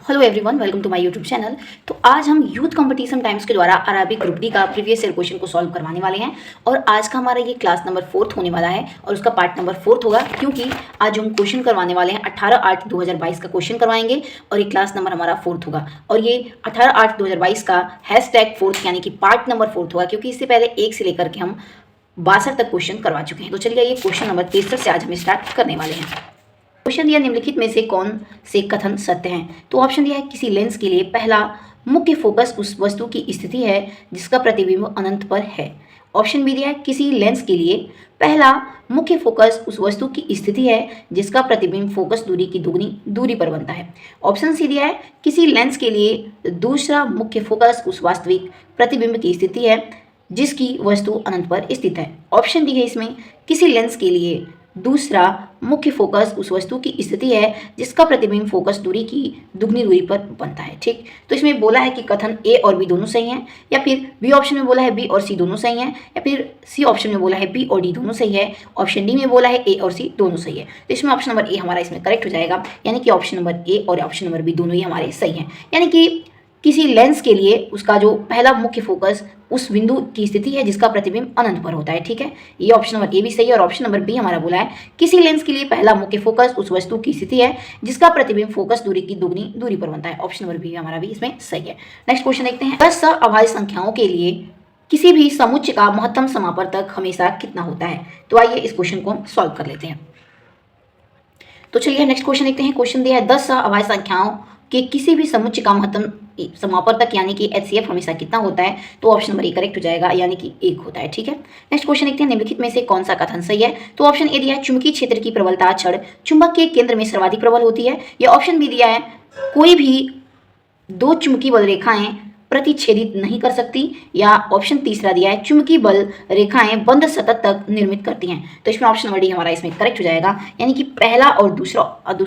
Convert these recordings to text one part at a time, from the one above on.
Hello everyone, welcome to my YouTube channel. तो आज हम यूथ कंपटीशन टाइम्स के द्वारा अरबिक ग्रुप डी का प्रीवियस ईयर क्वेश्चन को सॉल्व करवाने वाले हैं। और आज का हमारा ये क्लास नंबर 4 होने वाला है और उसका पार्ट नंबर 4 होगा, क्योंकि आज हम क्वेश्चन करवाने वाले हैं 18/8/2022 का क्वेश्चन करवाएंगे और ये क्लास नंबर हमारा 4 होगा। और ये 18/8/2022 का #4 यानी कि पार्ट नंबर 4 होगा, क्योंकि इससे पहले 1 से लेकर के हम 62 तक क्वेश्चन करवा चुके हैं। तो चलिए ये क्वेश्चन नंबर 63 से आज हम स्टार्ट करने वाले हैं। क्वेश्चन दिया, निम्नलिखित में से कौन से कथन सत्य हैं। तो ऑप्शन दिया है, किसी लेंस के लिए पहला मुख्य फोकस उस वस्तु की स्थिति है जिसका प्रतिबिंब अनंत पर है। ऑप्शन बी दिया है, किसी लेंस के लिए पहला मुख्य फोकस उस वस्तु की स्थिति है जिसका प्रतिबिंब फोकस दूरी की दुगनी दूरी पर बनता है। ऑप्शन सी दिया है, किसी लेंस के लिए दूसरा मुख्य फोकस उस वास्तविक प्रतिबिंब की स्थिति है जिसकी वस्तु अनंत पर स्थित है। ऑप्शन डी है इसमें, किसी लेंस के लिए दूसरा मुख्य फोकस उस वस्तु की स्थिति है जिसका प्रतिबिंब फोकस दूरी की दुगनी दूरी पर बनता है। ठीक, तो इसमें बोला है कि कथन ए और बी दोनों सही हैं, या फिर बी ऑप्शन में बोला है बी और सी दोनों सही हैं, या फिर सी ऑप्शन में बोला है बी और डी दोनों सही है, ऑप्शन डी में बोला है ए और सी दोनों सही है। तो इसमें ऑप्शन नंबर ए हमारा इसमें करेक्ट हो जाएगा, यानी कि ऑप्शन नंबर ए और ऑप्शन नंबर बी दोनों ही हमारे सही हैं। यानी कि किसी लेंस के लिए उसका जो पहला मुख्य फोकस उस बिंदु की स्थिति है जिसका प्रतिबिंब अनंत पर होता है। ठीक है, ये ऑप्शन नंबर ए भी सही है। और ऑप्शन नंबर बी हमारा बोला है, किसी लेंस के लिए पहला मुख्य फोकस उस वस्तु की स्थिति है जिसका प्रतिबिंब फोकस दूरी की दुगनी दूरी पर बनता है। ऑप्शन नंबर बी हमारा भी इसमें सही है। नेक्स्ट क्वेश्चन देखते हैं, 10 अभाज्य संख्याओं के लिए किसी भी समुच्चय का महत्तम समापवर्तक हमेशा कितना होता है। तो आइए इस क्वेश्चन को हम सॉल्व कर लेते हैं। तो चलिए नेक्स्ट क्वेश्चन देखते हैं। क्वेश्चन दिया है, 10 अभाज्य संख्याओं के किसी भी समुच्चय का महत्तम समापवर्तक यानी कि HCF हमेशा कितना होता है। तो ऑप्शन नंबर ए करेक्ट हो जाएगा, यानी कि 1 होता है। ठीक है, नेक्स्ट क्वेश्चन देखते हैं, निम्नलिखित में से कौन सा कथन सही है। तो ऑप्शन ए दिया है, चुंबकीय क्षेत्र की प्रबलता क्षण चुंबक के केंद्र में सर्वाधिक प्रबल होती है। या ऑप्शन बी दिया है, कोई भी दो चुंबकीय बल रेखाएं प्रतिच्छेदित नहीं कर सकती। या ऑप्शन तीसरा दिया है, चुंबकीय बल रेखाएं बंद सतह तक निर्मित करती हैं। तो इसमें ऑप्शन नंबर डी हमारा इसमें करेक्ट हो जाएगा, यानी कि पहला और दूसरा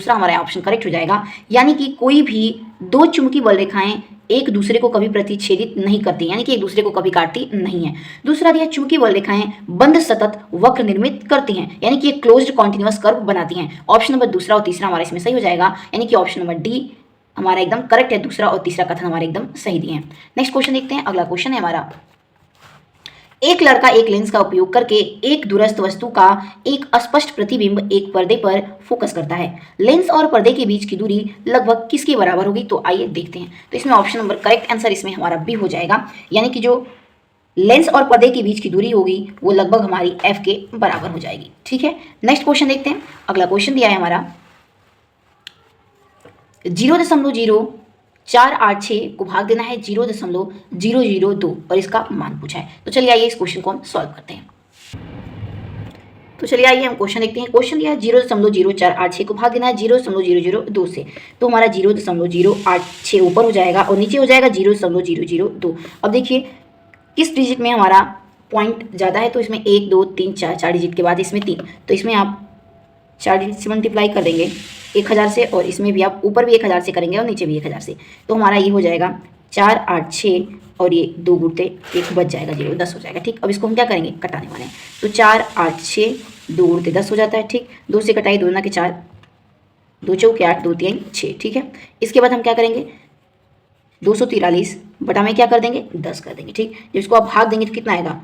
हमारा ऑप्शन करेक्ट हो जाएगा। यानी कि कोई भी दो चुंबकीय बल रेखाएं एक दूसरे को कभी प्रतिच्छेदित नहीं करती, यानी कि एक दूसरे को कभी काटती नहीं है। दूसरा दिया, चुंबकीय बल रेखाएं बंद सतत वक्र निर्मित करती हैं, यानी कि एक क्लोज्ड कॉन्टिन्यूअस कर्व बनाती हैं। ऑप्शन नंबर दूसरा और तीसरा हमारा इसमें सही हो जाएगा, यानी कि ऑप्शन नंबर डी हमारा एकदम करेक्ट है। दूसरा और तीसरा कथन हमारे एकदम सही दिए हैं। नेक्स्ट क्वेश्चन देखते हैं। अगला क्वेश्चन है हमारा, एक लड़का एक लेंस का उपयोग करके एक दूरस्थ वस्तु का एक अस्पष्ट प्रतिबिंब एक पर्दे पर फोकस करता है। लेंस और पर्दे के बीच की दूरी लगभग किसके बराबर होगी। तो आइए देखते हैं। तो इसमें ऑप्शन नंबर करेक्ट आंसर इसमें हमारा बी हो जाएगा, यानी कि जो लेंस और पर्दे के बीच की दूरी होगी वो लगभग हमारी f के बराबर हो जाएगी। ठीक है, नेक्स्ट क्वेश्चन देखते हैं। अगला क्वेश्चन दिया है हमारा, 0.0486 को भाग देना है 0.002 और इसका मान पूछा है। तो चलिए आइए इस क्वेश्चन को हम सॉल्व करते हैं। तो चलिए आइए हम क्वेश्चन देखते हैं। क्वेश्चन दिया है, 0.0486 को भाग देना है 0.002 से। तो हमारा 0.086 ऊपर हो जाएगा और नीचे हो जाएगा 0.002। अब देखिए किस डिजिट में हमारा पॉइंट ज़्यादा है। तो इसमें 1 2 3 4 डिजिट के बाद इसमें 3, तो इसमें आप 4 डिजिट से मल्टीप्लाई कर देंगे 1000 से, और इसमें भी आप ऊपर भी 1000 से करेंगे और नीचे भी 1000 से। तो हमारा ये हो जाएगा 486 और ये 2 गुणते 1 बच जाएगा 0, 10 हो जाएगा। ठीक, अब इसको हम क्या करेंगे, कटाने वाले हैं। तो 486 2 गुणते 10 हो जाता है। ठीक, 2 से कटाई 2 ना के 4, 2 चौके 8, 2 3 6। ठीक है, इसके बाद हम क्या करेंगे, 243 बटा में क्या कर देंगे, 10 कर देंगे। ठीक, जब इसको आप भाग देंगे तो कितना आएगा,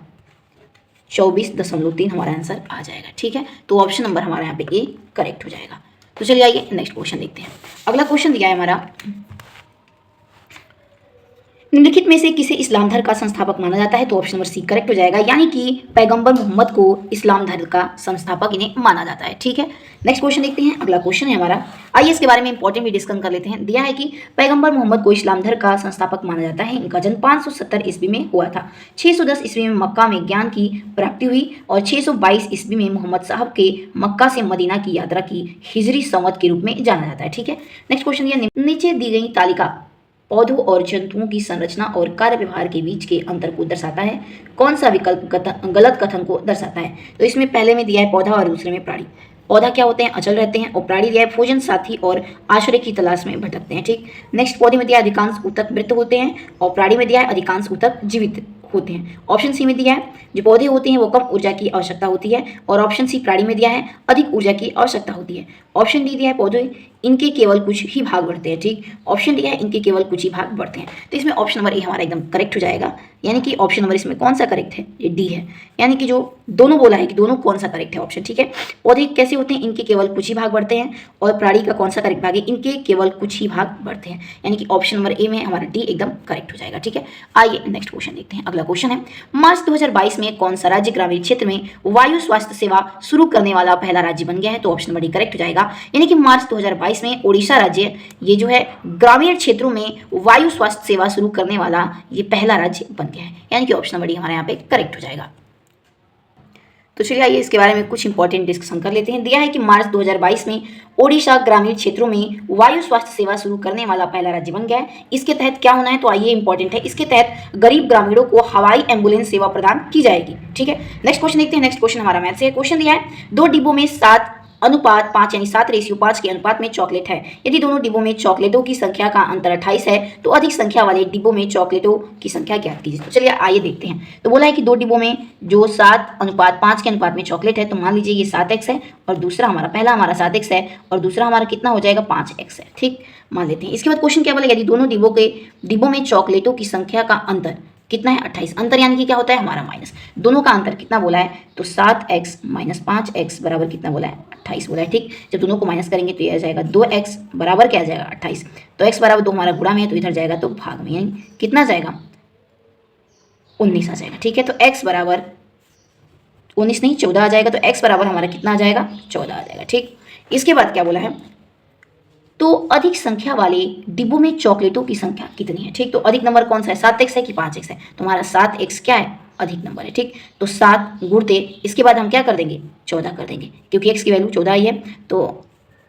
24.3 हमारा आंसर आ जाएगा। ठीक है, तो ऑप्शन नंबर हमारा यहाँ पे ए करेक्ट हो जाएगा। तो चलिए आइए नेक्स्ट क्वेश्चन देखते हैं। अगला क्वेश्चन दिया है हमारा, निम्नलिखित में से किसे इस्लाम धर्म का संस्थापक माना जाता है। तो ऑप्शन नंबर सी करेक्ट हो जाएगा, यानी कि पैगंबर मोहम्मद को इस्लाम धर्म का संस्थापक इन्हें माना जाता है। ठीक है, नेक्स्ट क्वेश्चन देखते हैं। अगला क्वेश्चन है हमारा, आइए इसके बारे में इंपॉर्टेंट भी डिस्कस कर लेते हैं। दिया है कि पैगंबर मोहम्मद को इस्लाम धर्म का संस्थापक माना जाता है। इनका जन्म 570 ईस्वी में हुआ था। 610 ईस्वी में मक्का में ज्ञान की प्राप्ति हुई और 622 ईस्वी में मोहम्मद साहब के मक्का से मदीना की यात्रा की हिजरी संवत के रूप में जाना जाता है। ठीक है, नेक्स्ट क्वेश्चन दिया, नीचे दी गई तालिका पौधों और जंतुओं की संरचना और कार्य व्यवहार के बीच के अंतर को दर्शाता है। कौन सा विकल्प गलत कथन को दर्शाता है। तो इसमें पहले में दिया है पौधा और दूसरे में प्राणी। पौधा क्या होते हैं, अचल रहते हैं, और प्राणी दिया है भोजन साथी और आश्रय की तलाश में भटकते हैं। ठीक, नेक्स्ट पौधे में दिया है अधिकांश ऊतक मृत होते हैं और प्राणी में दिया है अधिकांश ऊतक जीवित होते हैं। ऑप्शन सी में दिया है जो पौधे होते हैं वो कम ऊर्जा की आवश्यकता होती है, और ऑप्शन सी प्राणी में दिया है अधिक ऊर्जा की आवश्यकता होती है। ऑप्शन डी दिया है पौधे इनके केवल कुछ ही भाग बढ़ते हैं। ठीक, ऑप्शन दिया है इनके केवल कुछ ही भाग बढ़ते हैं, तो इसमें ऑप्शन नंबर ए हमारा एकदम करेक्ट हो जाएगा। यानी कि ऑप्शन नंबर इसमें कौन सा करेक्ट है, ये डी है। यानी कि जो दोनों बोला है कि दोनों कौन सा करेक्ट है ऑप्शन। ठीक है, पौधे कैसे होते हैं, इनके केवल कुछ ही भाग बढ़ते हैं, और प्राणी का कौन सा करेक्ट भाग है, इनके केवल कुछ ही भाग बढ़ते हैं। यानी कि ऑप्शन नंबर ए में हमारा डी एकदम करेक्ट हो जाएगा। ठीक है, आइए नेक्स्ट क्वेश्चन देखते हैं। अगला क्वेश्चन है, मार्च 2022 में कौन सा राज्य ग्रामीण क्षेत्र में वायु स्वास्थ्य सेवा शुरू करने वाला पहला राज्य बन गया है, तो ऑप्शन नंबर डी करेक्ट हो जाएगा। यानी कि मार्च 2022 में ओडिशा राज्य ये जो है ग्रामीण क्षेत्रों में वायु स्वास्थ्य सेवा शुरू करने वाला ये पहला राज्य बन गया है। यानी कि ऑप्शन नंबर डी हमारे यहाँ पे करेक्ट हो जाएगा। तो चलिए आइए इसके बारे में कुछ इंपॉर्टेंट डिस्कशन कर लेते हैं। दिया है कि मार्च 2022 में ओडिशा ग्रामीण क्षेत्रों में वायु स्वास्थ्य सेवा शुरू करने वाला पहला राज्य बन गया है। इसके तहत क्या होना है, तो आइए इंपॉर्टेंट है, इसके तहत गरीब ग्रामीणों को हवाई एम्बुलेंस सेवा प्रदान की जाएगी। ठीक है, नेक्स्ट क्वेश्चन देखते हैं। नेक्स्ट क्वेश्चन हमारा मैथ से है। क्वेश्चन दिया है 2 डिब्बों में 7:5 यानी 7:5 के अनुपात में चॉकलेट है। यदि दोनों डिब्बों में चॉकलेटों की संख्या का अंतर 28 है तो अधिक संख्या वाले डिब्बों में चॉकलेटों की संख्या ज्ञात कीजिए। तो चलिए आइए देखते हैं। तो बोला है कि 2 डिब्बों में जो 7:5 के अनुपात में चॉकलेट है, तो मान लीजिए ये 7x है और दूसरा हमारा पहला हमारा 7x है और दूसरा हमारा कितना हो जाएगा 5x है। ठीक, मान लेते हैं। इसके बाद क्वेश्चन क्या बोला, यदि दोनों डिब्बों में चॉकलेटों की संख्या का अंतर कितना है 28, अंतर यानी कि क्या होता है हमारा माइनस, दोनों का अंतर कितना बोला है, तो 7x माइनस 5x बराबर कितना बोला है 28 बोला है। ठीक, जब दोनों को माइनस करेंगे तो ये आ जाएगा 2x बराबर क्या आ जाएगा 28, तो x बराबर 2 हमारा गुणा में है तो इधर जाएगा तो भाग में, यानी कितना जाएगा 19 आ जाएगा। ठीक है, तो x बराबर 19 नहीं 14 आ जाएगा, तो x बराबर हमारा कितना आ जाएगा 14 आ जाएगा। ठीक, इसके बाद क्या बोला है, तो अधिक संख्या वाले डिब्बों में चॉकलेटों की संख्या कितनी है। ठीक, तो अधिक नंबर कौन सा है, 7x है कि 5x है, तो हमारा 7x क्या है अधिक नंबर है। ठीक, तो 7 गुणते इसके बाद हम क्या कर देंगे 14 कर देंगे, क्योंकि x की वैल्यू 14 ही है, तो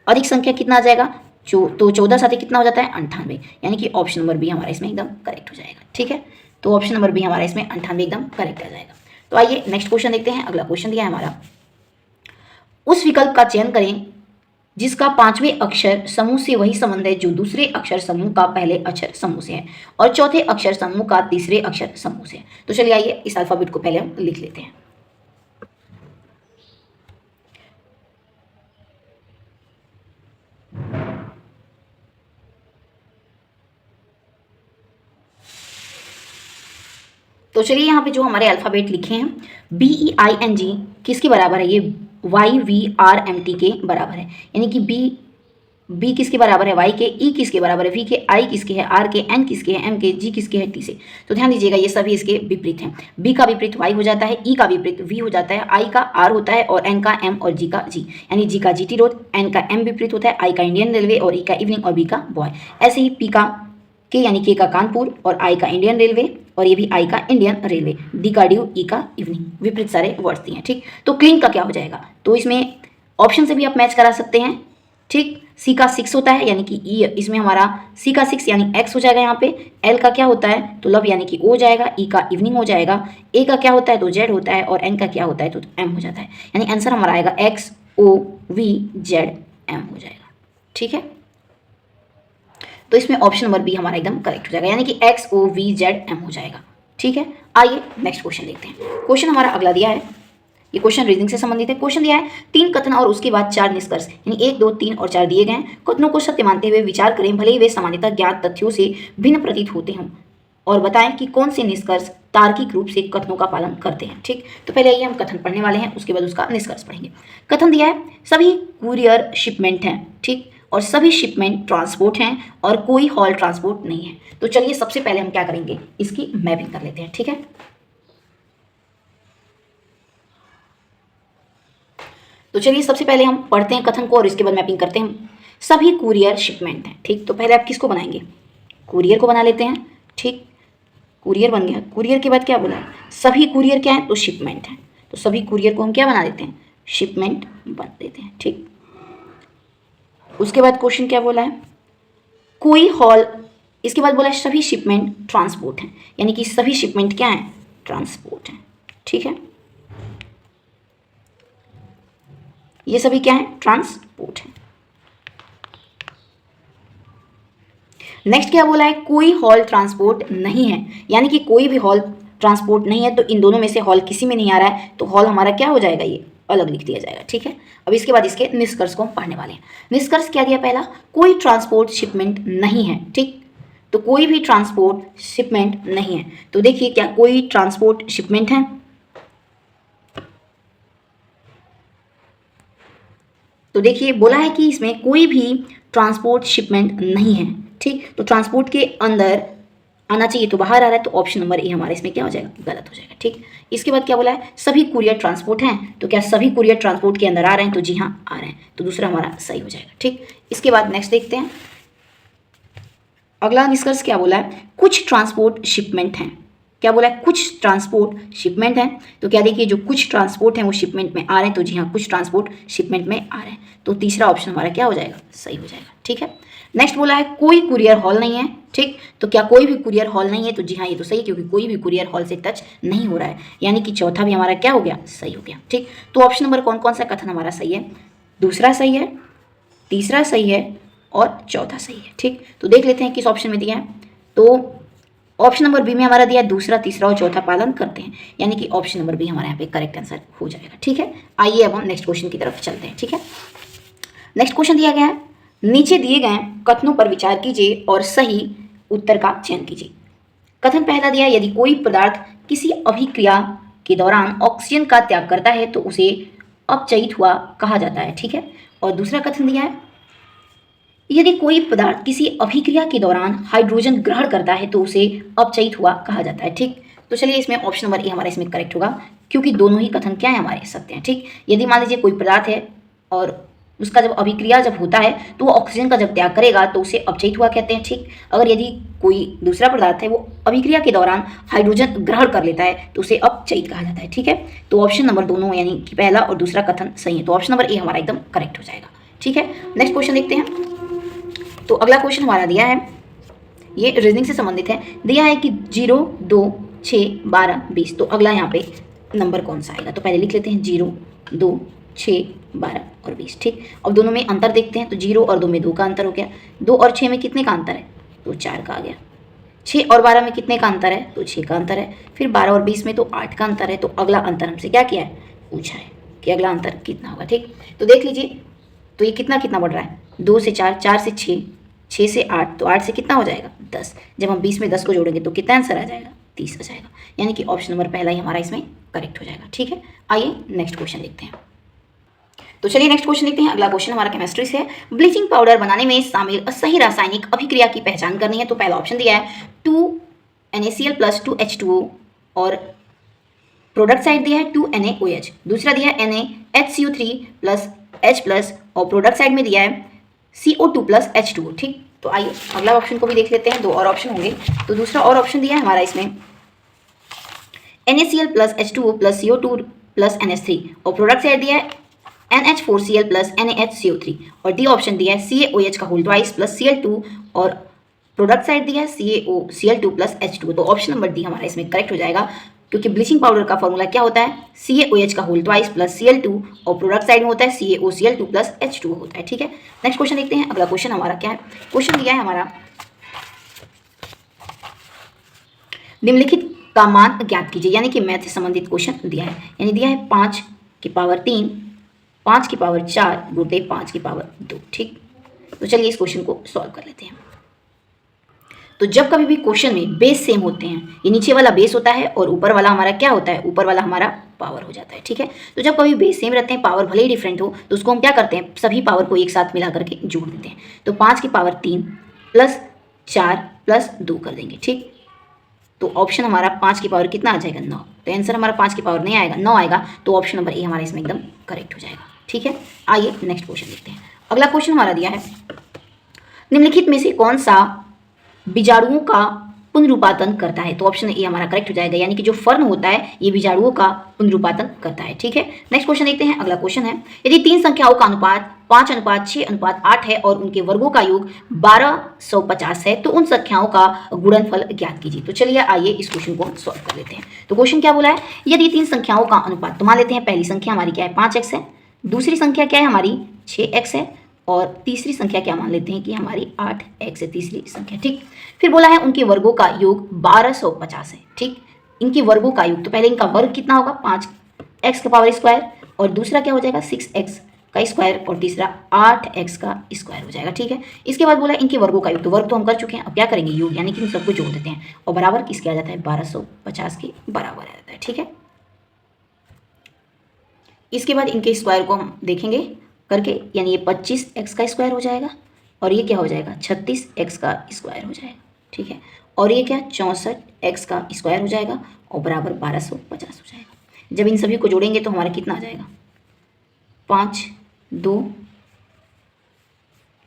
अधिक संख्या कितना आ जाएगा तो 14 साथ कितना हो जाता है 98, यानी कि ऑप्शन नंबर बी हमारा इसमें एकदम करेक्ट हो जाएगा। ठीक है, तो ऑप्शन नंबर बी हमारा इसमें 98 एकदम करेक्ट आ जाएगा। तो आइए नेक्स्ट क्वेश्चन देखते हैं। अगला क्वेश्चन दिया है हमारा, उस विकल्प का चयन करें जिसका 5वें अक्षर समूह से वही संबंध है जो दूसरे अक्षर समूह का पहले अक्षर समूह से है और चौथे अक्षर समूह का तीसरे अक्षर समूह से है। तो चलिए आइए इस अल्फाबेट को पहले हम लिख लेते हैं। तो चलिए यहाँ पे जो हमारे अल्फाबेट लिखे हैं BEING किसके बराबर है, ये YVRMT के बराबर है, यानी कि बी किसके बराबर है y के, E किसके बराबर है v के, I किसके है r के, N किसके है m के, G किसके है t से। तो ध्यान दीजिएगा ये सभी इसके विपरीत हैं। B का विपरीत y हो जाता है, E का विपरीत v हो जाता है, I का r होता है और N का m और G का g, यानी G का GT रोड, N का m विपरीत होता है, I का इंडियन रेलवे और E का इवनिंग और B का बॉय। ऐसे ही P का के यानी K का कानपुर और I का इंडियन रेलवे और ये भी I का इंडियन रेलवे, D का ड्यू, E का इवनिंग, विपरीत सारे वर्ड्स दिए हैं। ठीक, तो क्लीन का क्या हो जाएगा, तो इसमें ऑप्शन से भी आप मैच करा सकते हैं। ठीक, C का 6 होता है यानी कि E, इसमें हमारा C का 6 यानी X हो जाएगा। यहाँ पे L का क्या होता है तो लव यानी कि O जाएगा, E का इवनिंग हो जाएगा, A का क्या होता है तो Z होता है और N का क्या होता है तो M हो जाता है, यानी आंसर हमारा आएगा XOVZM हो जाएगा। ठीक है, तो इसमें ऑप्शन नंबर बी हमारा एकदम करेक्ट हो जाएगा, यानी कि XOVZM हो जाएगा। ठीक है, आइए नेक्स्ट क्वेश्चन देखते हैं। क्वेश्चन हमारा अगला दिया है, ये क्वेश्चन रीजनिंग से संबंधित है। क्वेश्चन दिया है 3 कथन और उसके बाद 4 निष्कर्ष, यानी 1, 2, 3 और 4 दिए गए हैं। कथनों को सत्य मानते हुए विचार करें, भले ही वे सामान्यतः ज्ञात तथ्यों से भिन्न प्रतीत होते हों, और बताएं कि कौन से निष्कर्ष तार्किक रूप से कथनों का पालन करते हैं। ठीक, तो पहले आइए हम कथन पढ़ने वाले हैं, उसके बाद उसका निष्कर्ष पढ़ेंगे। कथन दिया है सभी कुरियर शिपमेंट हैं, ठीक, और सभी शिपमेंट ट्रांसपोर्ट हैं और कोई हॉल ट्रांसपोर्ट नहीं है। तो चलिए सबसे पहले हम क्या करेंगे, इसकी मैपिंग कर लेते हैं। ठीक है, तो चलिए सबसे पहले हम पढ़ते हैं कथन को और इसके बाद मैपिंग करते हैं। सभी कुरियर शिपमेंट हैं। ठीक, तो पहले आप किसको बनाएंगे, कुरियर को बना लेते हैं। ठीक, कुरियर बन गया, कुरियर के बाद क्या बोला, सभी कुरियर क्या है तो शिपमेंट है, तो सभी कुरियर को हम क्या बना देते हैं शिपमेंट बना देते हैं। ठीक, उसके बाद क्वेश्चन क्या बोला है, कोई हॉल, इसके बाद बोला है सभी शिपमेंट ट्रांसपोर्ट हैं, यानी कि सभी शिपमेंट क्या है ट्रांसपोर्ट हैं। ठीक है, ये सभी क्या है ट्रांसपोर्ट है। नेक्स्ट क्या बोला है, कोई हॉल ट्रांसपोर्ट नहीं है, यानी कि कोई भी हॉल ट्रांसपोर्ट नहीं है, तो इन दोनों में से हॉल किसी में नहीं आ रहा है, तो हॉल हमारा क्या हो जाएगा, ये अलग लिख दिया जाएगा। ठीक है, अब इसके बाद इसके निष्कर्ष को हम पढ़ने वाले हैं। निष्कर्ष क्या दिया पहला, कोई ट्रांसपोर्ट शिपमेंट नहीं है। ठीक, तो कोई भी ट्रांसपोर्ट शिपमेंट नहीं है। तो देखिए क्या कोई ट्रांसपोर्ट शिपमेंट है, तो देखिए बोला है कि इसमें कोई भी ट्रांसपोर्ट शिपमेंट नहीं है। ठीक, तो ट्रांसपोर्ट के अंदर आना चाहिए तो बाहर आ रहा है, तो ऑप्शन नंबर ए हमारा इसमें क्या हो जाएगा, गलत हो जाएगा। ठीक, इसके बाद क्या बोला है, सभी कुरियर ट्रांसपोर्ट हैं, तो क्या सभी कुरियर ट्रांसपोर्ट के अंदर आ रहे हैं, तो जी हाँ आ रहे हैं, तो दूसरा हमारा सही हो जाएगा। ठीक, इसके बाद नेक्स्ट देखते हैं, अगला निष्कर्ष क्या बोला है, कुछ ट्रांसपोर्ट शिपमेंट हैं। क्या बोला है, कुछ ट्रांसपोर्ट शिपमेंट हैं, तो क्या देखिए जो कुछ ट्रांसपोर्ट हैं वो शिपमेंट में आ रहे हैं, तो जी हाँ कुछ ट्रांसपोर्ट शिपमेंट में आ रहे हैं, तो तीसरा ऑप्शन हमारा क्या हो जाएगा, सही हो जाएगा। ठीक है, नेक्स्ट बोला है कोई कुरियर हॉल नहीं है। ठीक, तो क्या कोई भी कुरियर हॉल नहीं है, तो जी हाँ ये तो सही है, क्योंकि कोई भी कुरियर हॉल से टच नहीं हो रहा है, यानी कि चौथा भी हमारा क्या हो गया, सही हो गया। ठीक, तो ऑप्शन नंबर कौन कौन सा कथन हमारा सही है, दूसरा सही है, तीसरा सही है और चौथा सही है। ठीक, तो देख लेते हैं किस ऑप्शन में दिया है, तो ऑप्शन नंबर बी में हमारा दिया है दूसरा, तीसरा और चौथा पालन करते हैं, यानी कि ऑप्शन नंबर बी हमारे यहाँ पे करेक्ट आंसर हो जाएगा। ठीक है, आइए अब हम नेक्स्ट क्वेश्चन की तरफ चलते हैं। ठीक है, नेक्स्ट क्वेश्चन दिया गया है, नीचे दिए गए कथनों पर विचार कीजिए और सही उत्तर का चयन कीजिए। कथन पहला दिया है, यदि कोई पदार्थ किसी अभिक्रिया के दौरान ऑक्सीजन का त्याग करता है तो उसे अपचयित हुआ कहा जाता है। ठीक है, और दूसरा कथन दिया है, यदि कोई पदार्थ किसी अभिक्रिया के दौरान हाइड्रोजन ग्रहण करता है तो उसे अपचयित हुआ कहा जाता है। ठीक, तो चलिए इसमें ऑप्शन नंबर ए हमारा इसमें करेक्ट होगा, क्योंकि दोनों ही कथन क्या है हमारे सत्य हैं। ठीक, यदि मान लीजिए कोई पदार्थ है और उसका जब अभिक्रिया जब होता है तो वो ऑक्सीजन का जब त्याग करेगा तो उसे अपचयित हुआ कहते हैं। ठीक, अगर यदि कोई दूसरा पदार्थ है वो अभिक्रिया के दौरान हाइड्रोजन ग्रहण कर लेता है तो उसे अपचयित कहा जाता है। ठीक है, तो ऑप्शन नंबर दोनों यानी कि पहला और दूसरा कथन सही है, तो ऑप्शन नंबर ए हमारा एकदम करेक्ट हो जाएगा। ठीक है, नेक्स्ट क्वेश्चन देखते हैं। तो अगला क्वेश्चन हमारा दिया है, ये रीजनिंग से संबंधित है, दिया है कि 0, 2, 6, 12, 20, तो अगला यहाँ पे नंबर कौन सा आएगा, तो पहले लिख लेते हैं 0, 2, 6, 12 और 20। ठीक, अब दोनों में अंतर देखते हैं, तो 0 और 2 में 2 का अंतर हो गया, 2 और 6 में कितने का अंतर है, तो 4 का आ गया, 6 और 12 में कितने का अंतर है, तो 6 का अंतर है, फिर 12 और 20 में तो 8 का अंतर है, तो अगला अंतर हमसे क्या किया है, पूछा है कि अगला अंतर कितना होगा। ठीक, तो देख लीजिए, तो ये कितना कितना बढ़ रहा है, 2 से 4, 4 से 6, 6 से 8, तो 8 से कितना हो जाएगा, 10, जब हम 20 में 10 को जोड़ेंगे तो कितना आंसर आ जाएगा, 30 आ जाएगा, यानी कि ऑप्शन नंबर पहला ही हमारा इसमें करेक्ट हो जाएगा। ठीक है, आइए नेक्स्ट क्वेश्चन देखते हैं। तो चलिए नेक्स्ट क्वेश्चन देखते हैं। अगला क्वेश्चन हमारा केमिस्ट्री से है, ब्लीचिंग पाउडर बनाने में शामिल सही रासायनिक अभिक्रिया की पहचान करनी है। तो पहला ऑप्शन दिया है 2NaCl + 2H2O और प्रोडक्ट साइड दिया है 2NaOH, दूसरा दिया है NaHCO3 + H+ और प्रोडक्ट साइड में दिया है CO2 + H2O। ठीक, तो आइए अगला ऑप्शन को भी देख लेते हैं, दो और ऑप्शन होंगे, तो दूसरा और ऑप्शन दिया है हमारा इसमें NaCl + H2O + CO2 + NH3 और प्रोडक्ट साइड दिया है NH4Cl + NaHCO3 और डी ऑप्शन दिया है CaOH का होल ट्वाइस + Cl2 और प्रोडक्ट साइड दिया है CaCl2 + H2O, तो ऑप्शन नंबर डी हमारा इसमें करेक्ट हो जाएगा, क्योंकि ब्लीचिंग पाउडर का फॉर्मूला क्या होता है, CaOH का होल ट्वाइस + Cl2 और प्रोडक्ट साइड में होता है CaOCl2 + H2O होता है। ठीक है, नेक्स्ट क्वेश्चन देखते हैं। अगला क्वेश्चन हमारा क्या है, क्वेश्चन दिया है हमारा, निम्नलिखित का मान ज्ञात कीजिए, यानी कि मैथ से संबंधित क्वेश्चन दिया है, यानी दिया है 5 की पावर 3, 5 की पावर 4 गुणे 5 की पावर 2। ठीक, तो चलिए इस क्वेश्चन को सॉल्व कर लेते हैं। तो जब कभी भी क्वेश्चन में बेस सेम होते हैं, ये नीचे वाला बेस होता है और ऊपर वाला हमारा क्या होता है, ऊपर वाला हमारा पावर हो जाता है। ठीक है, तो जब कभी बेस सेम रहते हैं, पावर भले ही डिफरेंट हो, तो उसको हम क्या करते हैं, सभी पावर को एक साथ मिला करके जोड़ देते हैं, तो 5 की पावर 3 + 4 + 2 कर देंगे। ठीक, तो ऑप्शन हमारा 5 की पावर कितना आ जाएगा, 9, तो आंसर हमारा 5 की पावर नहीं आएगा, 9 आएगा, तो ऑप्शन नंबर ए हमारा इसमें एकदम करेक्ट हो जाएगा। ठीक है, आइए नेक्स्ट क्वेश्चन देखते हैं। अगला क्वेश्चन हमारा दिया है, निम्नलिखित में से कौन सा बीजाणुओं का पुनरुत्पादन करता है, तो ऑप्शन ए हमारा करेक्ट हो जाएगा, यानी कि जो फर्न होता है ये बीजाणुओं का पुनरुत्पादन करता है। ठीक है, नेक्स्ट क्वेश्चन देखते हैं। अगला क्वेश्चन है, यदि 3 संख्याओं का अनुपात 5:6:8 है और उनके वर्गों का योग 1250 है तो उन संख्याओं का गुणनफल ज्ञात कीजिए। तो चलिए आइए इस क्वेश्चन को हम सॉल्व कर लेते हैं। तो क्वेश्चन क्या बोला है, यदि 3 संख्याओं का अनुपात, तो मान लेते हैं पहली संख्या हमारी क्या है, 5x है, दूसरी संख्या क्या है हमारी 6x है और तीसरी संख्या क्या मान लेते हैं कि हमारी 8x है तीसरी संख्या। ठीक, फिर बोला है उनके वर्गों का योग 1250 है। ठीक, इनके वर्गों का योग, तो पहले इनका वर्ग कितना होगा, 5x² और दूसरा क्या हो जाएगा 6x का स्क्वायर और तीसरा 8x का स्क्वायर हो जाएगा। ठीक है, इसके बाद बोला इनके वर्गों का योग, तो वर्ग तो हम कर चुके हैं, अब क्या करेंगे योग, यानी कि इन सबको जोड़ देते हैं और बराबर किसके आ जाता है 1250 के बराबर आ जाता है। ठीक है, इसके बाद इनके स्क्वायर को हम देखेंगे करके, यानी ये 25x का स्क्वायर हो जाएगा और ये क्या हो जाएगा 36x का स्क्वायर हो जाएगा। ठीक है, और ये क्या 64x का स्क्वायर हो जाएगा और बराबर 1250 हो जाएगा। जब इन सभी को जोड़ेंगे तो हमारा कितना आ जाएगा 5 2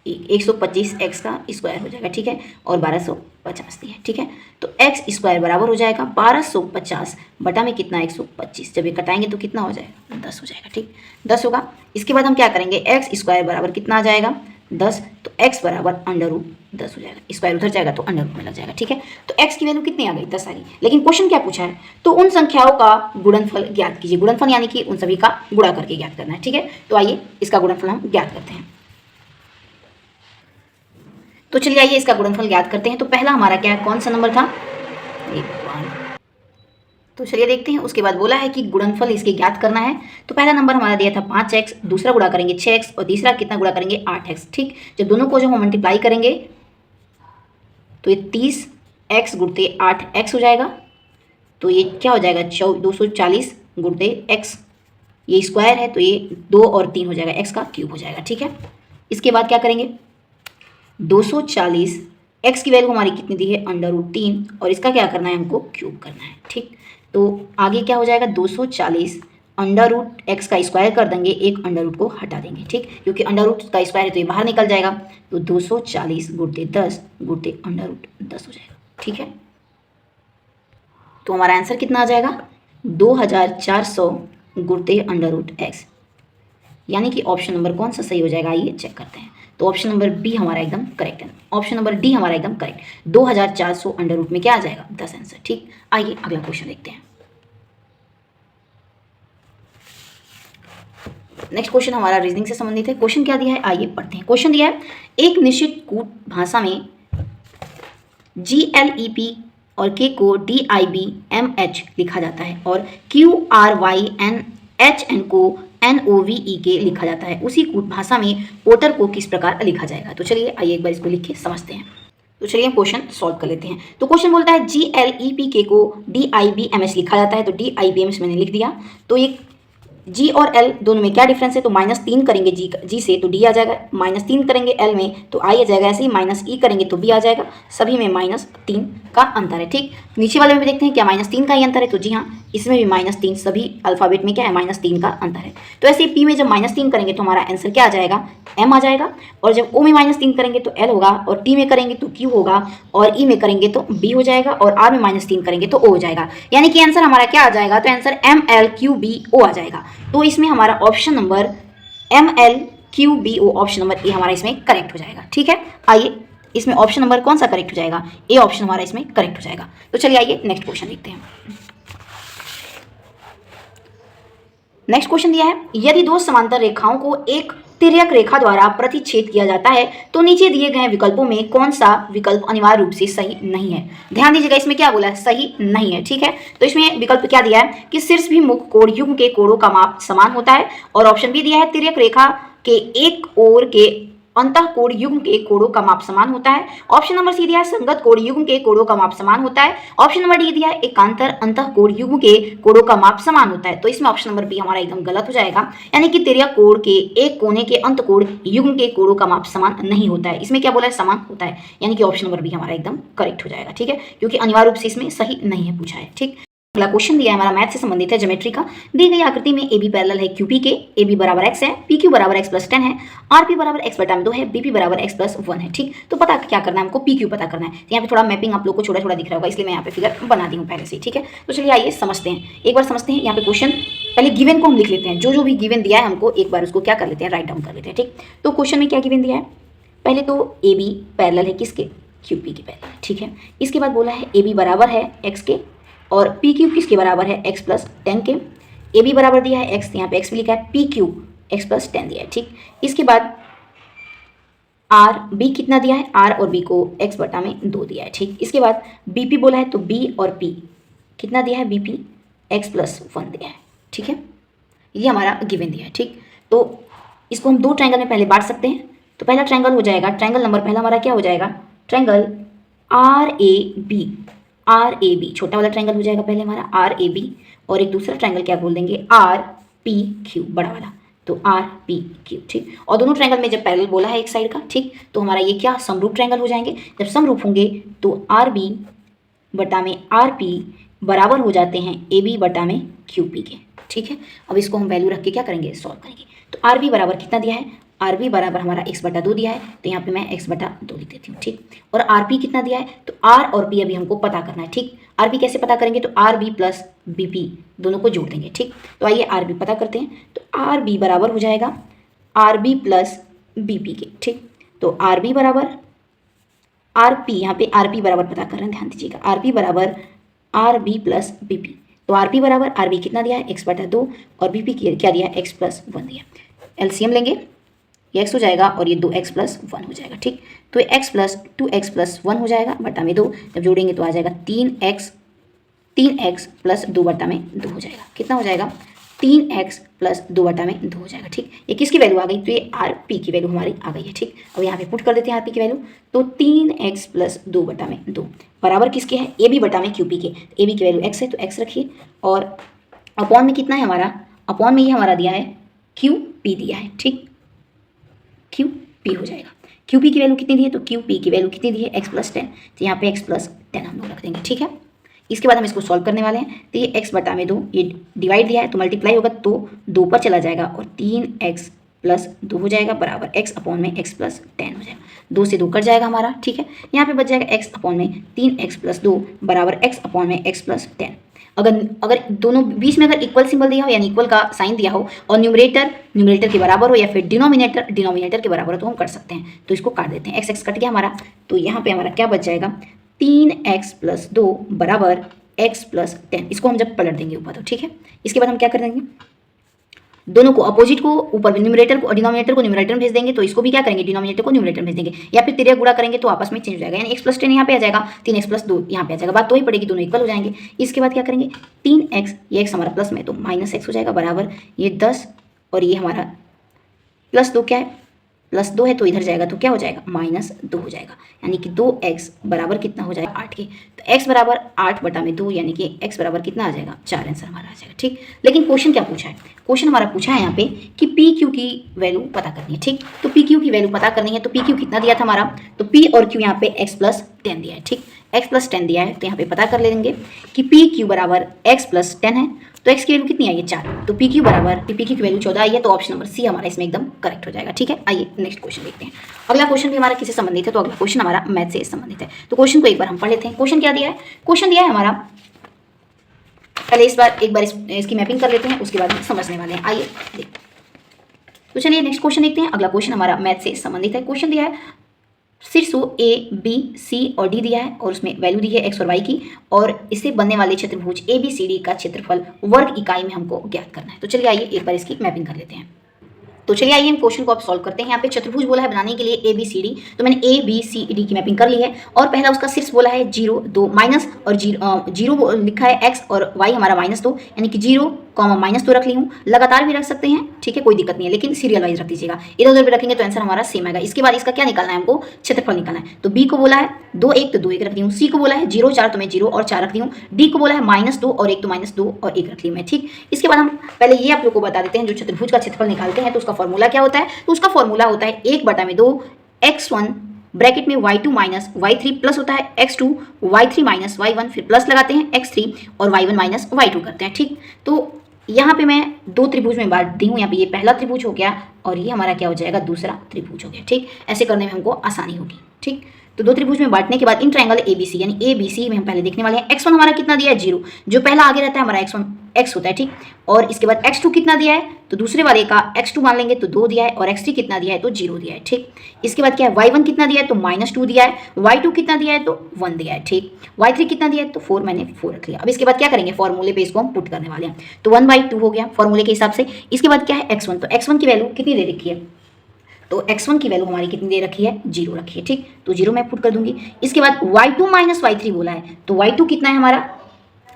125x का स्क्वायर हो जाएगा। ठीक है, और 1250 दिया है। ठीक है, तो x स्क्वायर बराबर हो जाएगा 1250 बटा में कितना 125, जब ये कटाएंगे तो कितना हो जाएगा 10 हो जाएगा। ठीक, 10 होगा। इसके बाद हम क्या करेंगे x स्क्वायर बराबर कितना आ जाएगा 10, तो x बराबर √10 हो जाएगा, स्क्वायर उधर जाएगा तो अंडर रूट में लग जाएगा। ठीक है, तो x की वैल्यू कितनी आ गई 10 आ गई। लेकिन क्वेश्चन क्या पूछा है, तो उन संख्याओं का गुणनफल ज्ञात कीजिए। गुणनफल यानी कि उन सभी का गुणा करके ज्ञात करना है। ठीक है, तो आइए इसका गुणनफल हम ज्ञात करते हैं। तो चलिए आइए इसका गुणनफल ज्ञात करते हैं। तो पहला हमारा क्या है, कौन सा नंबर था, तो चलिए देखते हैं। उसके बाद बोला है कि गुणनफल इसके ज्ञात करना है। तो पहला नंबर हमारा दिया था 5x, दूसरा गुणा करेंगे 6x और तीसरा कितना गुणा करेंगे 8x। ठीक, जब दोनों को जब हम मल्टीप्लाई करेंगे तो ये 30x गुणते 8x हो जाएगा, तो ये क्या हो जाएगा 240 गुणते x, ये स्क्वायर है तो ये 2 और 3 हो जाएगा, x का क्यूब हो जाएगा। ठीक है, इसके बाद क्या करेंगे 240, x की वैल्यू हमारी कितनी दी है √3 और इसका क्या करना है हमको क्यूब करना है। ठीक, तो आगे क्या हो जाएगा 240 √x का स्क्वायर कर देंगे, एक √ को हटा देंगे। ठीक, क्योंकि √ का स्क्वायर है तो ये बाहर निकल जाएगा, तो 240 गुणते 10 गुणते √10 हो जाएगा। ठीक है, तो हमारा आंसर कितना आ जाएगा 2400 गुणते √x, यानी कि ऑप्शन नंबर कौन सा सही हो जाएगा, आइए चेक करते हैं। तो ऑप्शन नंबर बी हमारा एकदम करेक्ट है, ऑप्शन नंबर डी हमारा एकदम करेक्ट, 2400 √ में क्या आ जाएगा 10 आंसर। ठीक, आइए अगला क्वेश्चन देखते हैं। नेक्स्ट क्वेश्चन हमारा रीजनिंग से संबंधित है। क्वेश्चन क्या दिया है, आइए पढ़ते हैं। क्वेश्चन दिया है एक निश्चित कूट भाषा में GLEP और K को DIBMH लिखा जाता है और QRYNHN को NOVEK लिखा जाता है, उसी कूट भाषा में पोटर को किस प्रकार लिखा जाएगा। तो चलिए आइए एक बार इसको लिख के समझते हैं। तो चलिए हम क्वेश्चन सॉल्व कर लेते हैं। तो क्वेश्चन बोलता है GLEPK को DIBMH लिखा जाता है, तो DIBMH मैंने लिख दिया। तो एक G और L दोनों में क्या डिफरेंस है, तो -3 करेंगे G से तो D आ जाएगा, -3 करेंगे L में तो I आ जाएगा, ऐसे ही -E करेंगे तो B आ जाएगा, सभी में -3 का अंतर है। ठीक, नीचे वाले में भी देखते हैं क्या -3 का ही अंतर है, तो जी हाँ इसमें भी -3, सभी अल्फाबेट में क्या है -3 का अंतर है। तो ऐसे ही P में जब -3 करेंगे तो हमारा आंसर क्या आ जाएगा M आ जाएगा, और जब O में -3 करेंगे तो L होगा, और T में करेंगे तो Q होगा, और E में करेंगे तो B हो जाएगा, और R में -3 करेंगे तो O हो जाएगा, यानी कि आंसर हमारा क्या आ जाएगा, तो आंसर MLQBO आ जाएगा। तो इसमें हमारा option number MLQBO option number A हमारा इसमें करेक्ट हो जाएगा। ठीक है, आइए इसमें ऑप्शन नंबर कौन सा करेक्ट हो जाएगा, ए ऑप्शन हमारा इसमें करेक्ट हो जाएगा। तो चलिए आइए नेक्स्ट क्वेश्चन देखते हैं। नेक्स्ट क्वेश्चन दिया है यदि दो समांतर रेखाओं को एक तिर्यक रेखा द्वारा प्रतिच्छेद किया जाता है तो नीचे दिए गए विकल्पों में कौन सा विकल्प अनिवार्य रूप से सही नहीं है। ध्यान दीजिएगा, इसमें क्या बोला है, सही नहीं है। ठीक है, तो इसमें विकल्प क्या दिया है कि शीर्ष भी मुख कोण युग्म के कोणों का माप समान होता है, और ऑप्शन बी दिया है तिर्यक रेखा के एक ओर के अंतः कोण युग्म के कोणों का माप समान होता है। ऑप्शन नंबर सी दिया है संगत कोण युग्म के कोणों का माप समान होता है। ऑप्शन नंबर डी दिया है एकांतर अंतः कोण युग्म के कोणों का माप समान होता है। तो इसमें ऑप्शन नंबर बी हमारा एकदम गलत हो जाएगा, यानी कि तिर्यक कोण के एक कोने के अंत कोण युग्म के कोणों का माप समान नहीं होता है। इसमें क्या बोला है, समान होता है, यानी कि ऑप्शन नंबर बी हमारा एकदम करेक्ट हो जाएगा। ठीक है, क्योंकि अनिवार्य रूप से इसमें सही नहीं है पूछा है। ठीक, अगला क्वेश्चन दिया है हमारा मैथ से संबंधित है, ज्योमेट्री का। दी गई आकृति में AB पैरेलल है QP के, AB बराबर x है, PQ बराबर x + 10 है, RP बराबर x बटा 2 है, BP बराबर x + 1 है। ठीक, तो पता क्या करना है हमको, PQ पता करना है। तो यहाँ पे थोड़ा मैपिंग आप लोग को छोटा छोटा दिख रहा होगा, इसलिए मैं यहाँ पे फिगर बना दी हूँ पहले से। ठीक है, तो चलिए आइए समझते हैं, एक बार समझते हैं। यहाँ पे क्वेश्चन पहले गिवन को हम लिख लेते हैं, जो भी गिवन दिया है हमको एक बार उसको क्या कर लेते हैं, राइट डाउन कर लेते हैं। ठीक, तो क्वेश्चन में क्या गिवन दिया है, पहले तो AB पैरेलल है किसके, QP के पैरेलल। ठीक है, इसके बाद बोला है AB बराबर है x के, और PQ किसके बराबर है x + 10 के। AB बराबर दिया है x, यहाँ पे x भी लिखा है, PQ x + 10 दिया है। ठीक, इसके बाद B कितना दिया है, R और B को x बटा में 2 दिया है। ठीक, इसके बाद BP बोला है, तो B और P कितना दिया है, BP x + 1 दिया है। ठीक है, ये हमारा गिवन दिया है। ठीक, तो इसको हम दो ट्रायंगल में पहले बांट सकते हैं। तो पहला ट्रायंगल हो जाएगा, ट्रायंगल नंबर पहला हमारा क्या हो जाएगा, ट्रायंगल RAB, छोटा वाला ट्रायंगल हो जाएगा पहले हमारा RAB, और एक दूसरा ट्रायंगल क्या बोल देंगे RPQ, बड़ा वाला, तो RPQ। ठीक, और दोनों ट्रायंगल में जब पैरेलल बोला है एक साइड का, ठीक, तो हमारा ये क्या समरूप ट्रायंगल हो जाएंगे। जब समरूप होंगे तो RB बटा में RP बराबर हो जाते हैं AB बटा में QP के। ठीक है, अब इसको हम वैल्यू रख के क्या करेंगे, सॉल्व करेंगे। तो RB बराबर कितना दिया है, RB बराबर हमारा x बटा 2 दिया है, तो यहाँ पे मैं x बटा 2 लिख देती हूँ। ठीक, और RP कितना दिया है, तो R और P अभी हमको पता करना है। ठीक, RP कैसे पता करेंगे, तो RB प्लस BP दोनों को जोड़ देंगे। ठीक, तो आइए RB पता करते हैं। तो RB बराबर हो जाएगा RB प्लस BP के। ठीक, तो RB बराबर RP, यहाँ पे RP बराबर पता कर रहे हैं, ध्यान दीजिएगा, RP बराबर RB प्लस BP। तो RP बराबर RB कितना दिया है, x बटा 2, और BP क्या दिया है, x प्लस 1 दिया। एलसीएम लेंगे, ये x हो जाएगा और ये 2x प्लस 1 हो जाएगा। ठीक, तो ये x प्लस 2x प्लस 1 हो जाएगा बटा में 2, जब जोड़ेंगे तो आ जाएगा 3x प्लस 2 बटा में 2 हो जाएगा। कितना हो जाएगा, 3x प्लस 2 बटा में 2 हो जाएगा। ठीक, ये किसकी वैल्यू आ गई, तो ये RP की वैल्यू हमारी आ गई है। ठीक, अब यहाँ पे पुट कर देते हैं RP की वैल्यू, तो 3x प्लस 2 बटा में 2 बराबर किसके है, AB बटा में QP के। AB की वैल्यू x है तो x रखिए, और अपॉन में कितना है हमारा, अपॉन में ये हमारा दिया है QP दिया है। ठीक, QP हो जाएगा। QP की वैल्यू कितनी दी है, तो QP की वैल्यू कितनी दी है, x प्लस 10, तो यहाँ पे x प्लस 10 हम लोग रख देंगे। ठीक है, इसके बाद हम इसको सॉल्व करने वाले हैं। तो ये x बटा में 2, ये डिवाइड दिया है तो मल्टीप्लाई होगा तो 2 पर चला जाएगा, और 3x प्लस 2 हो जाएगा बराबर x अपॉन में x प्लस 10 हो जाएगा। 2 से 2 कट जाएगा हमारा। ठीक है, यहाँ पे बच जाएगा x अपॉन में 3x प्लस 2 बराबर x अपॉन में x प्लस 10। अगर दोनों बीच में अगर इक्वल सिंबल दिया हो, यानी इक्वल का साइन दिया हो, और न्यूमरेटर के बराबर हो, या फिर डिनोमिनेटर के बराबर हो, तो हम कर सकते हैं। तो इसको काट देते हैं, x कट गया हमारा, तो यहाँ पे हमारा क्या बच जाएगा, 3x प्लस 2 बराबर x प्लस 10। इसको हम जब पलट देंगे ऊपर, तो ठीक है, इसके बाद हम क्या कर देंगे, दोनों को अपोजिट को ऊपर न्यूमरेटर को, डिनोमिनेटर को न्यूमरेटर में भेज देंगे, तो इसको भी क्या करेंगे, डिनोमिनेटर को न्यूमरेटर में भेज देंगे, या फिर तिर्यक गुणा करेंगे तो आपस में चेंज हो जाएगा, यानी x प्लस 10 यहाँ पे आ जाएगा, 3x प्लस 2 यहाँ पे आ जाएगा, बात तो ही पड़ेगी, दोनों इक्वल हो जाएंगे। इसके बाद क्या करेंगे, 3x, ये x हमारा प्लस में तो माइनस x हो जाएगा बराबर ये 10, और ये हमारा प्लस 2 क्या है, प्लस 2 है तो इधर जाएगा तो क्या हो जाएगा, माइनस 2 हो जाएगा, यानी कि 2x बराबर कितना हो जाएगा, 8 के। तो x बराबर 8 बटा में 2, यानी कि x बराबर कितना आ जाएगा, 4 आंसर हमारा आ जाएगा। ठीक, लेकिन क्वेश्चन क्या पूछा है, क्वेश्चन हमारा पूछा है यहाँ पे कि PQ की वैल्यू पता करनी है। ठीक, तो PQ की वैल्यू पता करनी है, तो PQ कितना दिया था हमारा, तो P और Q यहाँ पे x प्लस 10 दिया है। ठीक, x प्लस 10 दिया है, तो यहाँ पे पता कर लेंगे कि PQ बराबर x प्लस 10 है, तो x की वैल्यू कितनी आई है, 4, तो PQ बराबर PQ की वैल्यू 14 आई है, तो ऑप्शन नंबर सी हमारा इसमें एकदम करेक्ट हो जाएगा। ठीक है, आइए नेक्स्ट क्वेश्चन देखते हैं। अगला क्वेश्चन भी हमारा किससे संबंधित है, तो अगला क्वेश्चन हमारा मैथ से संबंधित है। तो क्वेश्चन को एक बार हम पढ़ लेते हैं। क्वेश्चन क्या दिया है, क्वेश्चन दिया है हमारा, पहले एक बार इसकी मैपिंग कर लेते हैं, उसके बाद समझने वाले हैं। आइए देखते हैं, तो चलिए नेक्स्ट क्वेश्चन देखते हैं। अगला क्वेश्चन हमारा मैथ से संबंधित है। क्वेश्चन दिया है शीर्षों A, B, C और D दिया है, और उसमें वैल्यू दी है x और y की, और इससे बनने वाले चतुर्भुज ABCD का क्षेत्रफल वर्ग इकाई में हमको ज्ञात करना है। तो चलिए आइए एक बार इसकी मैपिंग कर लेते हैं। तो चलिए आइए हम क्वेश्चन को अब सॉल्व करते हैं। यहाँ पे चतुर्भुज बोला है बनाने के लिए ABCD, तो मैंने ABCD की मैपिंग कर ली है, और पहला उसका शीर्ष बोला है 0, 2 माइनस, और 0 लिखा है x और y हमारा -2, यानी कि 0, -2 रख ली हूँ। लगातार भी रख सकते हैं, ठीक है, कोई दिक्कत नहीं है, लेकिन सीरियल वाइज रख दीजिएगा, इधर उधर भी रखेंगे तो आंसर हमारा सेम आएगा। इसके बाद इसका क्या निकालना है, हमको क्षेत्रफल निकालना है। तो B को बोला है 2, 1 तो 2, 1 रख दी हूँ। C को बोला है 0, 4 तो मैं 0 और 4 रख दी हूँ। D को बोला है -2 और 1 तो -2 और 1 रख ली मैं। ठीक, इसके बाद हम पहले ये आप लोग को बता देते हैं, जो चतुर्भुज का क्षेत्रफल निकालते हैं तो उसका फॉर्मूला क्या होता है, तो उसका फॉर्मूला होता है 1/2 x1 ब्रैकेट में y2 माइनस y3 प्लस होता है x2 y3 माइनस y1, फिर प्लस लगाते हैं x3 और y1 माइनस y2 करते हैं। ठीक, तो यहाँ पे मैं 2 त्रिभुज में बांट दी हूँ। यहाँ पे ये पहला त्रिभुज हो गया, और ये हमारा क्या हो जाएगा, दूसरा त्रिभुज हो गया। ठीक, ऐसे करने में हमको आसानी होगी। ठीक, तो 2 त्रिभुज में बांटने के बाद इन ट्रायंगल ABC यानी ABC में हम पहले देखने वाले हैं। x1 हमारा कितना दिया है, 0, जो पहला आगे रहता है हमारा x1 x होता है। ठीक, और इसके बाद x2 कितना दिया है, तो दूसरे वाले का x2 मान लेंगे तो 2 दिया है, और x3 कितना दिया है, तो 0 दिया है। ठीक, इसके बाद क्या है, y1 कितना दिया है, तो -2 दिया है, y2 कितना दिया है, तो 1 दिया है। ठीक, y3 कितना दिया है, तो 4, मैंने 4 रख लिया। अब इसके बाद क्या करेंगे, फॉर्मूले पे इसको हम पुट करने वाले हैं, तो 1/2 हो गया फॉर्मूले के हिसाब से। इसके बाद क्या है, x1, तो x1 की वैल्यू कितनी दे रखी है, तो x1 की वैल्यू हमारी कितनी दे रखी है, 0 रखी है। ठीक, तो 0 मैं पुट कर दूंगी। इसके बाद y2 माइनस y3 बोला है, तो y2 कितना है हमारा,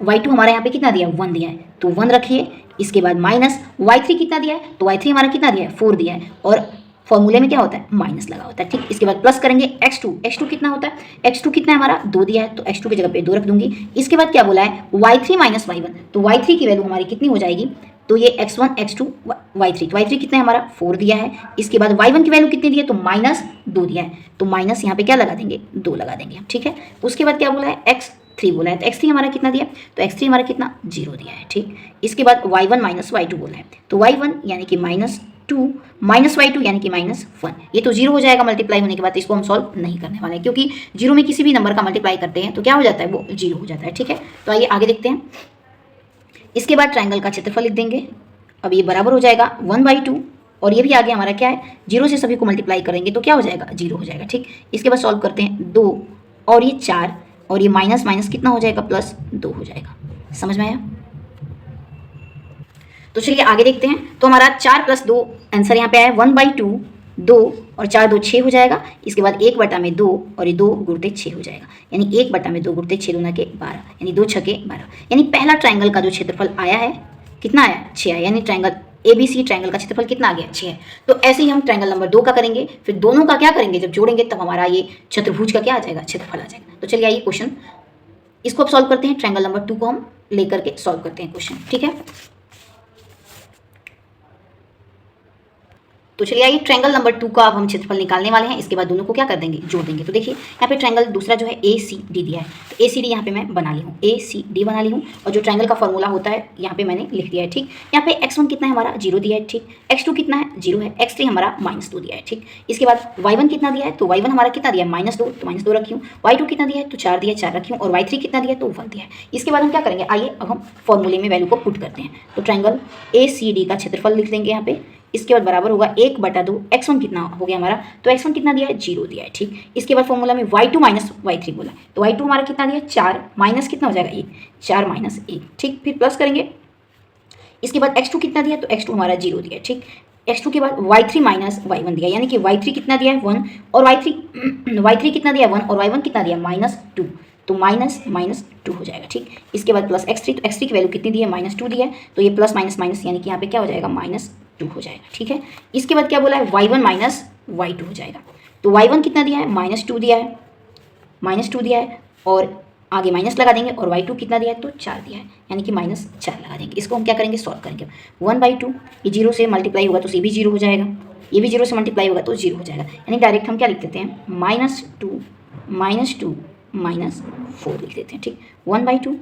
y2 हमारा यहाँ पे कितना दिया है, 1 दिया है, तो 1 रखिए। इसके बाद माइनस y3 कितना दिया है, तो y3 हमारा कितना दिया है, 4 दिया है, और फॉर्मूले में क्या होता है, माइनस लगा होता है, ठीक। इसके बाद प्लस करेंगे x2 कितना होता है, x2 कितना है हमारा, 2 दिया है, तो x2 की जगह पे 2 रख दूंगी। इसके बाद क्या बोला है, y3 माइनस y1, तो y3 की वैल्यू हमारी कितनी हो जाएगी, तो ये x1 x2 y3, तो y3 कितना है हमारा, 4 दिया है। इसके बाद y1 की वैल्यू कितनी दी है, तो -2 दिया है, तो माइनस यहाँ पे क्या लगा देंगे, 2 लगा देंगे हम, ठीक है। उसके बाद क्या बोला है, x3 बोला है, तो x3 हमारा कितना दिया, तो x3 हमारा कितना, 0 दिया है, ठीक। इसके बाद y1 माइनस y2 बोला है, तो y1 यानी कि -2 माइनस y2 यानी कि -1, ये तो 0 हो जाएगा मल्टीप्लाई होने के बाद, इसको हम सॉल्व नहीं करने वाले हैं, क्योंकि 0 में किसी भी नंबर का मल्टीप्लाई करते हैं तो क्या हो जाता है, वो 0 हो जाता है, ठीक है। तो आइए आगे देखते हैं। इसके बाद ट्रायंगल का क्षेत्रफल लिख देंगे। अब ये बराबर हो जाएगा 1/2, और ये भी आगे हमारा क्या है, 0 से सभी को मल्टीप्लाई करेंगे तो क्या हो जाएगा, 0 हो जाएगा, ठीक। इसके बाद सॉल्व करते हैं, 2 और ये 4 और ये माइनस माइनस कितना हो जाएगा, +2 हो जाएगा। समझ में आया? तो चलिए आगे देखते हैं। तो हमारा 4 + 2 आंसर यहाँ पे आया 1/2, 2 और 4 2 6 हो जाएगा। इसके बाद 1/2 और ये 2 गुणित 6 हो जाएगा, यानी 1/2 गुणित 6 दूना के 12, यानी 2 6 के 12, यानी पहला ट्रायंगल का जो क्षेत्रफल आया है कितना आया, 6 आया, यानी ट्रायंगल ABC ट्रायंगल का क्षेत्रफल कितना आ गया, 6 है। तो ऐसे ही हम ट्रायंगल नंबर 2 का करेंगे, फिर दोनों का क्या करेंगे, जब जोड़ेंगे तब हमारा ये चतुर्भुज का क्या आ जाएगा, क्षेत्रफल आ जाएगा। तो चलिए आइए क्वेश्चन इसको अब सॉल्व करते हैं। ट्रायंगल नंबर 2 को हम लेकर के सॉल्व करते हैं क्वेश्चन, ठीक है। तो चलिए आइए ट्रायंगल नंबर 2 का अब हम क्षेत्रफल निकालने वाले हैं। इसके बाद दोनों को क्या कर देंगे, जोड़ देंगे। तो देखिए यहाँ पे ट्रायंगल दूसरा जो है ACD दिया है, तो ACD यहाँ पे मैं बना ली हूँ, ACD बना ली हूँ, और जो ट्रायंगल का फॉर्मूला होता है यहाँ पे मैंने लिख दिया है, ठीक। यहाँ पे x1 कितना है हमारा, 0 दिया है, ठीक। x2 कितना है, 0 है। x3 हमारा -2 दिया है, ठीक। इसके बाद y1 कितना दिया है, तो y1 हमारा कितना दिया है, -2, तो -2 रखी हूँ। y2 कितना दिया है, तो 4 दिया है, 4 रखी हूँ। और y3 कितना दिया है, तो 1 दिया है। इसके बाद हम क्या करेंगे, आइए अब हम फॉर्मूले में वैल्यू को पुट करते हैं। तो ट्रायंगल ACD का क्षेत्रफल लिख देंगे यहाँ पे। इसके बाद बराबर होगा 1/2, x1 कितना हो गया हमारा, तो x1 कितना दिया है, 0 दिया है, ठीक। इसके बाद फॉर्मूला में y2 माइनस y3 बोला, तो y2 हमारा कितना दिया है, 4 माइनस कितना हो जाएगा, 1, 4 माइनस 1, ठीक। फिर प्लस करेंगे। इसके बाद x2 कितना दिया, तो x2 हमारा 0 दिया है, ठीक। x2 के बाद y3 माइनस y1 दिया, यानी कि y3 कितना दिया है, 1, और y3 कितना दिया, 1, और y1 कितना दिया, -2, तो -2 हो जाएगा, ठीक। इसके बाद प्लस x3, तो x3 की वैल्यू कितनी दी है, -2 दी है, तो ये प्लस माइनस माइनस यानी कि यहाँ पे क्या हो जाएगा, -2 हो जाएगा, ठीक है। इसके बाद क्या बोला है, y1 माइनस y2 हो जाएगा, तो y1 कितना दिया है, -2 दिया है, -2 दिया है, और आगे माइनस लगा देंगे, और y2 कितना दिया है, तो 4 दिया है, यानी कि -4 लगा देंगे। इसको हम क्या करेंगे, सॉल्व करेंगे। 1/2 ये 0 से मल्टीप्लाई होगा तो ये भी 0 हो जाएगा, ये भी 0 से मल्टीप्लाई होगा तो 0 हो जाएगा, यानी डायरेक्ट हम क्या लिख देते हैं, -2 -4 लिख देते हैं, ठीक। 1/2,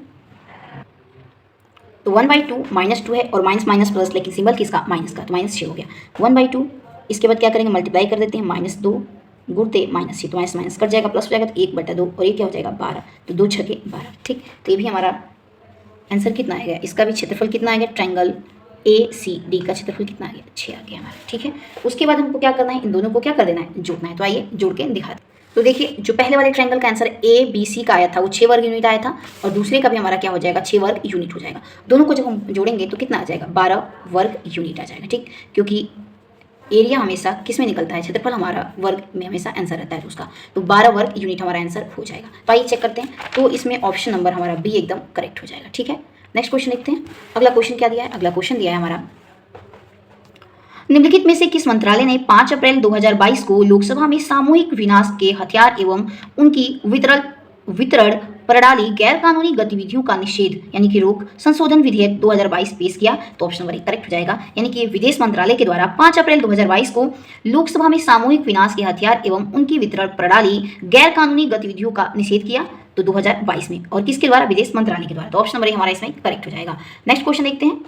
तो 1/2 -2 है, और माइनस माइनस प्लस, लेकिन सिंबल किसका, माइनस का, तो -6 हो गया। 1/2 इसके बाद क्या करेंगे, मल्टीप्लाई कर देते हैं, -2 गुणते -6, तो माइनस माइनस कट जाएगा, प्लस हो जाएगा, तो 1/2, और ये क्या हो जाएगा, 12, तो 2 6 12, ठीक। तो ये भी हमारा आंसर कितना आएगा, इसका भी क्षेत्रफल कितना आएगा, ट्रायंगल ACD का क्षेत्रफल कितना आ गया, 6 आ गया हमारा, ठीक है। उसके बाद हमको क्या करना है, इन दोनों को क्या कर देना है, जोड़ना है। तो आइए जोड़ के दिखा दें। तो देखिए जो पहले वाले ट्रायंगल का आंसर ABC का आया था वो 6 वर्ग यूनिट आया था, और दूसरे का भी हमारा क्या हो जाएगा, 6 वर्ग यूनिट हो जाएगा। दोनों को जब हम जोड़ेंगे तो कितना आ जाएगा, 12 वर्ग यूनिट आ जाएगा, ठीक। क्योंकि एरिया हमेशा किस में निकलता है, क्षेत्रफल हमारा वर्ग में हमेशा आंसर रहता है उसका, तो 12 वर्ग यूनिट हमारा आंसर हो जाएगा। तो आइए चेक करते हैं। तो इसमें ऑप्शन नंबर हमारा B एकदम करेक्ट हो जाएगा, ठीक है। नेक्स्ट क्वेश्चन देखते हैं। अगला क्वेश्चन क्या दिया है, अगला क्वेश्चन दिया है हमारा, निम्नलिखित में से किस मंत्रालय ने 5 अप्रैल 2022 को लोकसभा में सामूहिक विनाश के हथियार एवं उनकी वितरण प्रणाली गैर कानूनी गतिविधियों का निषेध यानी कि रोक संशोधन विधेयक 2022 पेश किया, तो ऑप्शन नंबर 1 करेक्ट हो जाएगा। यानी कि विदेश मंत्रालय के द्वारा 5 अप्रैल 2022 को लोकसभा में सामूहिक विनाश के हथियार एवं उनकी वितरण प्रणाली गैर कानूनी गतिविधियों का निषेध किया, तो 2022 में, और किसके द्वारा, विदेश मंत्रालय के द्वारा, तो ऑप्शन नंबर 1 हमारा इसमें करेक्ट हो जाएगा। नेक्स्ट क्वेश्चन देखते हैं।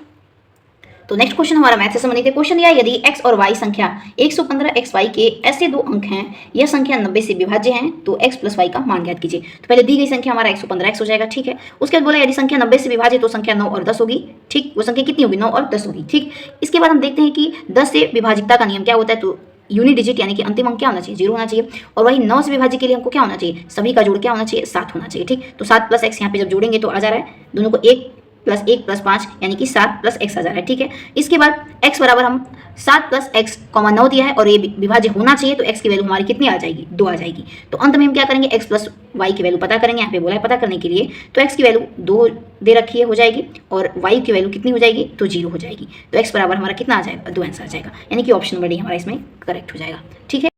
तो नेक्स्ट क्वेश्चन हमारा मैथ से संबंधित है। क्वेश्चन यह, यदि x और y संख्या 115 xy के ऐसे दो अंक हैं, यह संख्या 90 से विभाज्य हैं, तो x + y का मान ज्ञात कीजिए। तो पहले दी गई संख्या हमारा 115x हो जाएगा, ठीक है। उसके बाद बोला यदि संख्या 90 से विभाज्य तो संख्या 9 और 10 होगी, ठीक। वो संख्या कितनी होगी, 9 और 10 होगी, ठीक। इसके बाद हम देखते हैं कि 10 से विभाजितता का नियम क्या होता है, तो यूनिट डिजिट यानी कि अंतिम अंक क्या होना चाहिए, 0 होना चाहिए। और वही 9 से विभाज्य के लिए हमको क्या होना चाहिए, सभी का जोड़ क्या होना चाहिए, 7 होना चाहिए, ठीक। तो 7 + x यहाँ पे जब जोड़ेंगे तो आ जा रहा है, दोनों को एक प्लस 1 प्लस 5 यानी कि 7 प्लस x आ जा रहा है, ठीक है। इसके बाद x बराबर हम 7 प्लस x 9 दिया है और ये विभाज्य होना चाहिए, तो x की वैल्यू हमारी कितनी आ जाएगी, 2 आ जाएगी। तो अंत में हम क्या करेंगे, x प्लस y की वैल्यू पता करेंगे, यहाँ पे बोला है पता करने के लिए, तो x की वैल्यू 2 दे रखी है, हो जाएगी, और y की वैल्यू कितनी हो जाएगी, तो 0 हो जाएगी। तो x बराबर हमारा कितना आ जाएगा, 2 आंसर आ जाएगा, यानी कि ऑप्शन नंबर डी हमारा इसमें करेक्ट हो जाएगा, ठीक है।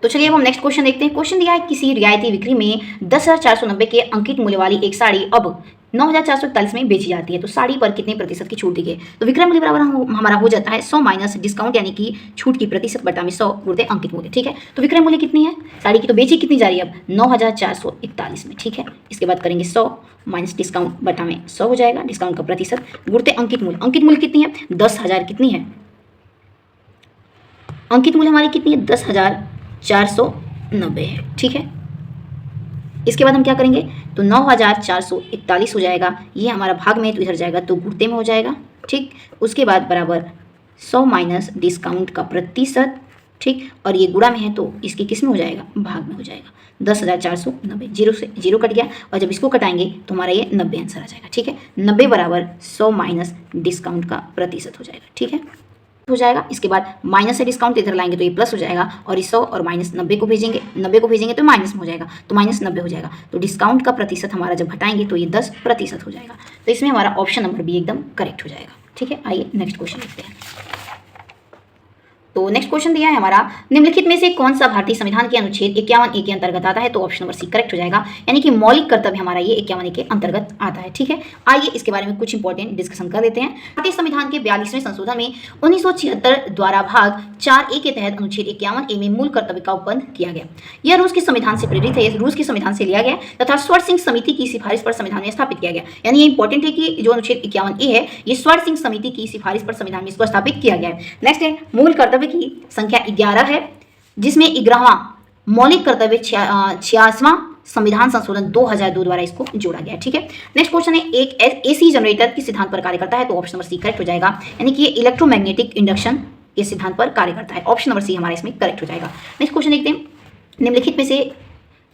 तो चलिए अब हम नेक्स्ट क्वेश्चन देखते हैं। क्वेश्चन दिया है किसी रियायती बिक्री में 10,490 के अंकित मूल्य वाली एक साड़ी अब 9,441 में बेची जाती है, तो साड़ी पर कितने प्रतिशत की छूट दी गई। तो विक्रय मूल्य बराबर हमारा हो जाता है 100 माइनस डिस्काउंट यानी कि छूट की प्रतिशत बटा में 100 गुणित अंकित मूल्य, ठीक है। तो विक्रय मूल्य कितनी है साड़ी की, तो बेची कितनी जा रही है अब 9,441 में, ठीक है। इसके बाद करेंगे 100 माइनस डिस्काउंट बटा में 100 हो जाएगा, डिस्काउंट का प्रतिशत गुणित अंकित मूल्य। अंकित मूल्य कितनी है, 10,000 कितनी है, अंकित मूल्य हमारी कितनी है, 10,490 है, ठीक है। इसके बाद हम क्या करेंगे, तो 9,441 हो जाएगा, ये हमारा भाग में तो इधर जाएगा तो गुणते में हो जाएगा, ठीक। उसके बाद बराबर 100 माइनस डिस्काउंट का प्रतिशत, ठीक, और ये गुणा में है तो इसकी किस में हो जाएगा, भाग में हो जाएगा। 10,490 जीरो से जीरो कट गया, और जब इसको कटाएंगे तो हमारा ये 90 आंसर आ जाएगा, ठीक है। 90 बराबर 100 माइनस डिस्काउंट का प्रतिशत हो जाएगा, ठीक है, हो जाएगा। इसके बाद माइनस से डिस्काउंट इधर लाएंगे तो ये प्लस हो जाएगा, और इस 100 और माइनस 90 को भेजेंगे, 90 को भेजेंगे तो माइनस में हो जाएगा, तो माइनस 90 हो जाएगा। तो डिस्काउंट का प्रतिशत हमारा जब घटाएंगे तो ये 10% हो जाएगा। तो इसमें हमारा ऑप्शन नंबर बी एकदम करेक्ट हो जाएगा, ठीक है। आइए नेक्स्ट क्वेश्चन देखते हैं। तो नेक्स्ट क्वेश्चन दिया है हमारा, निम्नलिखित में से कौन सा भारतीय संविधान के अनुच्छेद 51A के अंतर्गत आता है, तो ऑप्शन नंबर सी करेक्ट हो जाएगा, यानी कि मौलिक कर्तव्य हमारा ये 51A के अंतर्गत आता है, ठीक है। आइए इसके बारे में कुछ इंपॉर्टेंट डिस्कशन कर लेते हैं। भारतीय संविधान के 42वें संशोधन में 1976 द्वारा भाग 4A के तहत अनुच्छेद 51A में मूल कर्तव्य का उपबंध किया गया। यह रूस के संविधान से प्रेरित है, रूस के संविधान से लिया गया तथा स्वर्ण सिंह समिति की सिफारिश पर संविधान में स्थापित किया गया। यानी ये इंपॉर्टेंट है कि जो अनुच्छेद 51A है ये स्वर्ण सिंह समिति की सिफारिश पर संविधान में इसको स्थापित किया गया है। नेक्स्ट है मूल कर्तव्य की संख्या 11 है, जिसमें 11वां मौलिक कर्तव्य 86वां संविधान संशोधन 2002 द्वारा इसको जोड़ा गया है, ठीक है। नेक्स्ट क्वेश्चन है, एक एसी जनरेटर किस सिद्धांत पर कार्य करता है, तो ऑप्शन नंबर सी करेक्ट हो जाएगा, यानी कि ये इलेक्ट्रोमैग्नेटिक इंडक्शन के सिद्धांत पर कार्य करता है। ऑप्शन नंबर सी हमारा इसमें करेक्ट हो जाएगा। नेक्स्ट क्वेश्चन देखते हैं,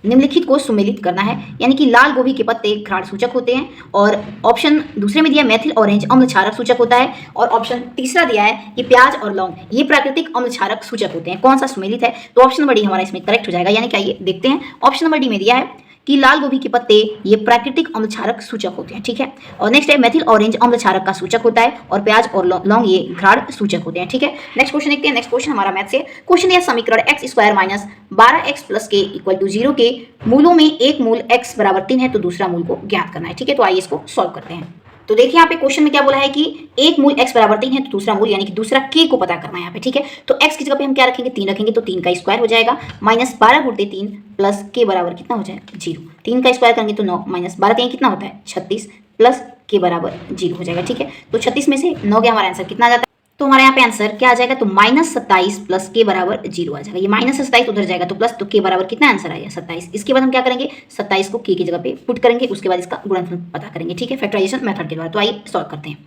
निम्नलिखित को सुमेलित करना है, यानी कि लाल गोभी के पत्ते घ्राण सूचक होते हैं, और ऑप्शन दूसरे में दिया मेथिल ऑरेंज अम्ल क्षारक सूचक होता है, और ऑप्शन तीसरा दिया है कि प्याज और लौंग ये प्राकृतिक अम्ल क्षारक सूचक होते हैं। कौन सा सुमेलित है, तो ऑप्शन नंबर डी हमारा इसमें करेक्ट हो जाएगा। यानी कि आइए देखते हैं, ऑप्शन नंबर डी में दिया है कि लाल गोभी के पत्ते ये प्राकृतिक अम्ल क्षारक सूचक होते हैं, ठीक है। और नेक्स्ट है मेथिल ऑरेंज अम्ल क्षारक का सूचक होता है, और प्याज और लौंग ये घ्राण सूचक होते हैं, ठीक है। नेक्स्ट क्वेश्चन देखते हैं। नेक्स्ट क्वेश्चन हमारा मैथ से क्वेश्चन है, समीकरण x² माइनस 12x प्लस के इक्वल टू 0 के मूलों में एक मूल x बराबर 3 है, तो दूसरा मूल को ज्ञात करना है, ठीक है। तो आइए इसको सॉल्व करते हैं। तो देखिए यहाँ पे क्वेश्चन में क्या बोला है कि एक मूल x बराबर 3 है, तो दूसरा मूल यानी कि दूसरा k को पता करना है यहाँ पे, ठीक है। तो x की जगह पे हम क्या रखेंगे, 3 रखेंगे, तो 3 का स्क्वायर हो जाएगा, माइनस 12 गुणित 3 प्लस k बराबर कितना हो जाएगा, 0। 3 का स्क्वायर करेंगे तो 9 माइनस 12 3 कितना होता है, 36 प्लस k बराबर 0 हो जाएगा, ठीक है। तो 36 में से 9 गया, हमारा आंसर कितना आ जाता है, तो हमारे यहाँ पे आंसर क्या आ जाएगा, तो माइनस 27 प्लस के बराबर 0 आ जाएगा। ये माइनस 27 उधर जाएगा तो प्लस, तो के बराबर कितना आंसर आएगा, 27। इसके बाद हम क्या करेंगे, 27 को के की जगह पे पुट करेंगे, उसके बाद इसका गुणनफल पता करेंगे, ठीक है, फैक्टराइजेशन मेथड के द्वारा। तो आइए सॉल्व करते हैं,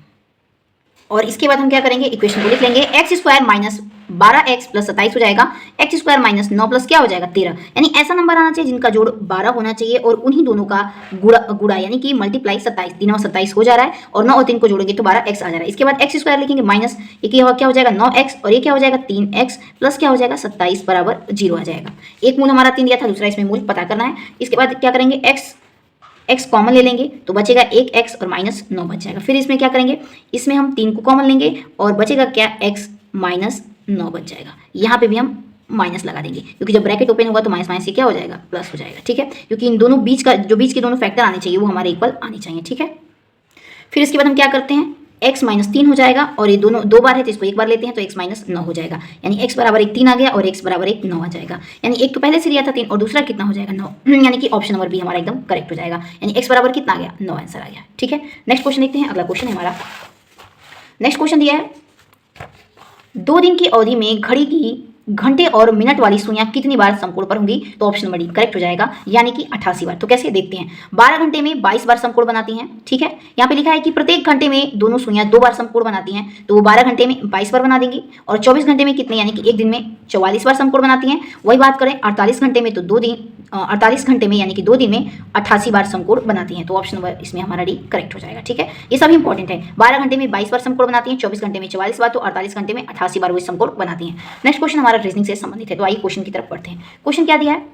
और इसके बाद हम क्या करेंगे, इक्वेशन को लिख लेंगे, x² माइनस 12x प्लस 27 हो जाएगा, x² माइनस 9 प्लस क्या हो जाएगा 13। यानी ऐसा नंबर आना चाहिए जिनका जोड़ 12 होना चाहिए, और उन्हीं दोनों का गुड़ा यानी कि मल्टीप्लाई 27, 3 और 27 हो जा रहा है, और 9 और 3 को जोड़ेंगे तो 12x आ जा रहा है। इसके बाद x² लिखेंगे माइनस ये क्या हो जाएगा 9x, और ये क्या हो जाएगा 3x प्लस क्या हो जाएगा 27 बराबर 0 आ जाएगा। एक मूल हमारा 3 दिया था, दूसरा इसमें मूल पता करना है। इसके बाद क्या करेंगे, x कॉमन ले लेंगे तो बचेगा एक x और माइनस 9 बच जाएगा। फिर इसमें क्या करेंगे, इसमें हम 3 को कॉमन लेंगे और बचेगा क्या, x माइनस 9 बच जाएगा। यहाँ पे भी हम माइनस लगा देंगे, क्योंकि जब ब्रैकेट ओपन होगा तो माइनस माइनस से क्या हो जाएगा, प्लस हो जाएगा, ठीक है। क्योंकि इन दोनों बीच के दोनों फैक्टर आने चाहिए वो हमारे इक्वल आने चाहिए, ठीक है। फिर इसके बाद हम क्या करते हैं, x माइनस 3 हो जाएगा, और ये दोनों 2 बार है तो इसको एक बार लेते हैं, तो x माइनस 9 हो जाएगा। यानी x बराबर 1 3 आ गया, और x बराबर 1 9 आ जाएगा। यानी एक तो पहले से लिया था 3, और दूसरा कितना हो जाएगा 9, यानी कि ऑप्शन नंबर बी हमारा एकदम करेक्ट हो जाएगा। यानी x बराबर कितना आ गया, 9 आंसर आ गया, ठीक है। नेक्स्ट क्वेश्चन देखते हैं। अगला क्वेश्चन है हमारा, नेक्स्ट क्वेश्चन दिया है, 2 दिन की अवधि में घड़ी की घंटे और मिनट वाली सुइयां कितनी बार समकोण पर होंगी? तो ऑप्शन नंबर डी करेक्ट हो जाएगा, यानी कि 88 बार। तो कैसे देखते हैं, 12 घंटे में 22 बार समकोण बनाती हैं, ठीक है। यहाँ पे लिखा है कि प्रत्येक घंटे में दोनों सुइयां 2 बार समकोण बनाती हैं, तो वो 12 घंटे में 22 बार बना देंगी। और 24 घंटे में कितने, यानी कि एक दिन में 44 बार समकोण बनाती हैं। वही बात करें 48 घंटे में, तो 48 घंटे में यानी कि 2 दिन में 88 बार समकोण बनाती हैं। तो ऑप्शन नंबर इसमें हमारा डी करेक्ट हो जाएगा, ठीक है। ये सभी इंपॉर्टेंट है, 12 घंटे में 22 बार समकोण बनाती हैं, 24 घंटे में 44 बार, तो 48 घंटे में 88 बार वो समकोण बनाती हैं। नेक्स्ट क्वेश्चन हमारा रीजनिंग से संबंधित है, तो आइए क्वेश्चन की तरफ पढ़ते हैं। क्वेश्चन क्या दिया है,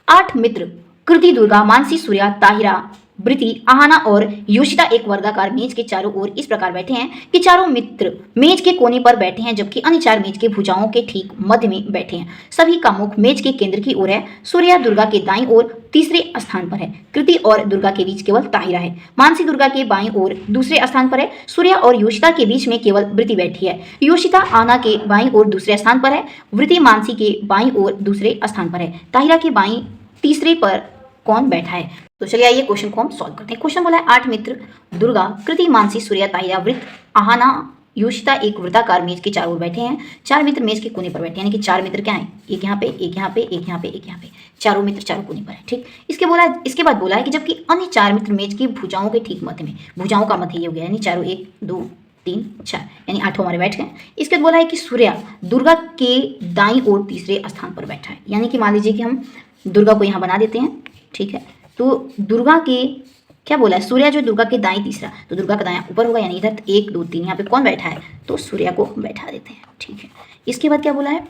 8 मित्र कृति, दुर्गा, मानसी, सूर्या, ताहिरा, ब्रिति, आहाना और योशिता एक वर्गाकार मेज के चारों ओर इस प्रकार बैठे हैं कि चारों मित्र मेज के कोने पर बैठे हैं, जबकि अन्य 4 मेज के भुजाओं के ठीक मध्य में बैठे हैं। सभी का मुख मेज के केंद्र की ओर है। सूर्या दुर्गा के दाईं ओर तीसरे स्थान पर है। कृति और दुर्गा के बीच केवल ताहिरा है। मानसी दुर्गा के बाईं ओर दूसरे स्थान पर है। सूर्या और योशिता के बीच में केवल ब्रिति बैठी है। योशिता आना के बाईं ओर दूसरे स्थान पर है। वृति मानसी के बाईं ओर दूसरे स्थान पर है। ताहिरा के बाईं तीसरे पर कौन बैठा है? तो चलिए आइए क्वेश्चन को हम सॉल्व करते हैं। क्वेश्चन बोला है 8 मित्र दुर्गा, कृति, मानसी, सूर्या, ताहिरा, वृत, आहाना, योशिता एक वृत्ताकार मेज के चारों ओर बैठे हैं। 4 मित्र मेज के कोने पर बैठे हैं, यानी कि 4 मित्र क्या हैं, एक यहाँ पे, एक यहाँ पे, एक यहाँ पे, एक यहाँ पे, चारों मित्र चारों कोने पर है, ठीक। इसके बाद बोला है कि जबकि अन्य 4 मित्र मेज की भुजाओं के ठीक मध्य में, भुजाओं का मध्य ये हो गया, यानी चारों 1 2 3 4 यानी 8 हमारे बैठ गए। इसके बाद बोला है कि सूर्या दुर्गा के दाईं ओर तीसरे स्थान पर बैठा है, यानी कि मान लीजिए कि हम दुर्गा को यहाँ बना देते हैं, ठीक है। तो दुर्गा के क्या बोला है, सूर्या जो दुर्गा के दाईं तीसरा, तो दुर्गा का दायां ऊपर होगा, यानी इधर 1 2 3 यहाँ पे कौन बैठा है, तो सूर्या को बैठा देते हैं, ठीक है। इसके बाद क्या बोला है,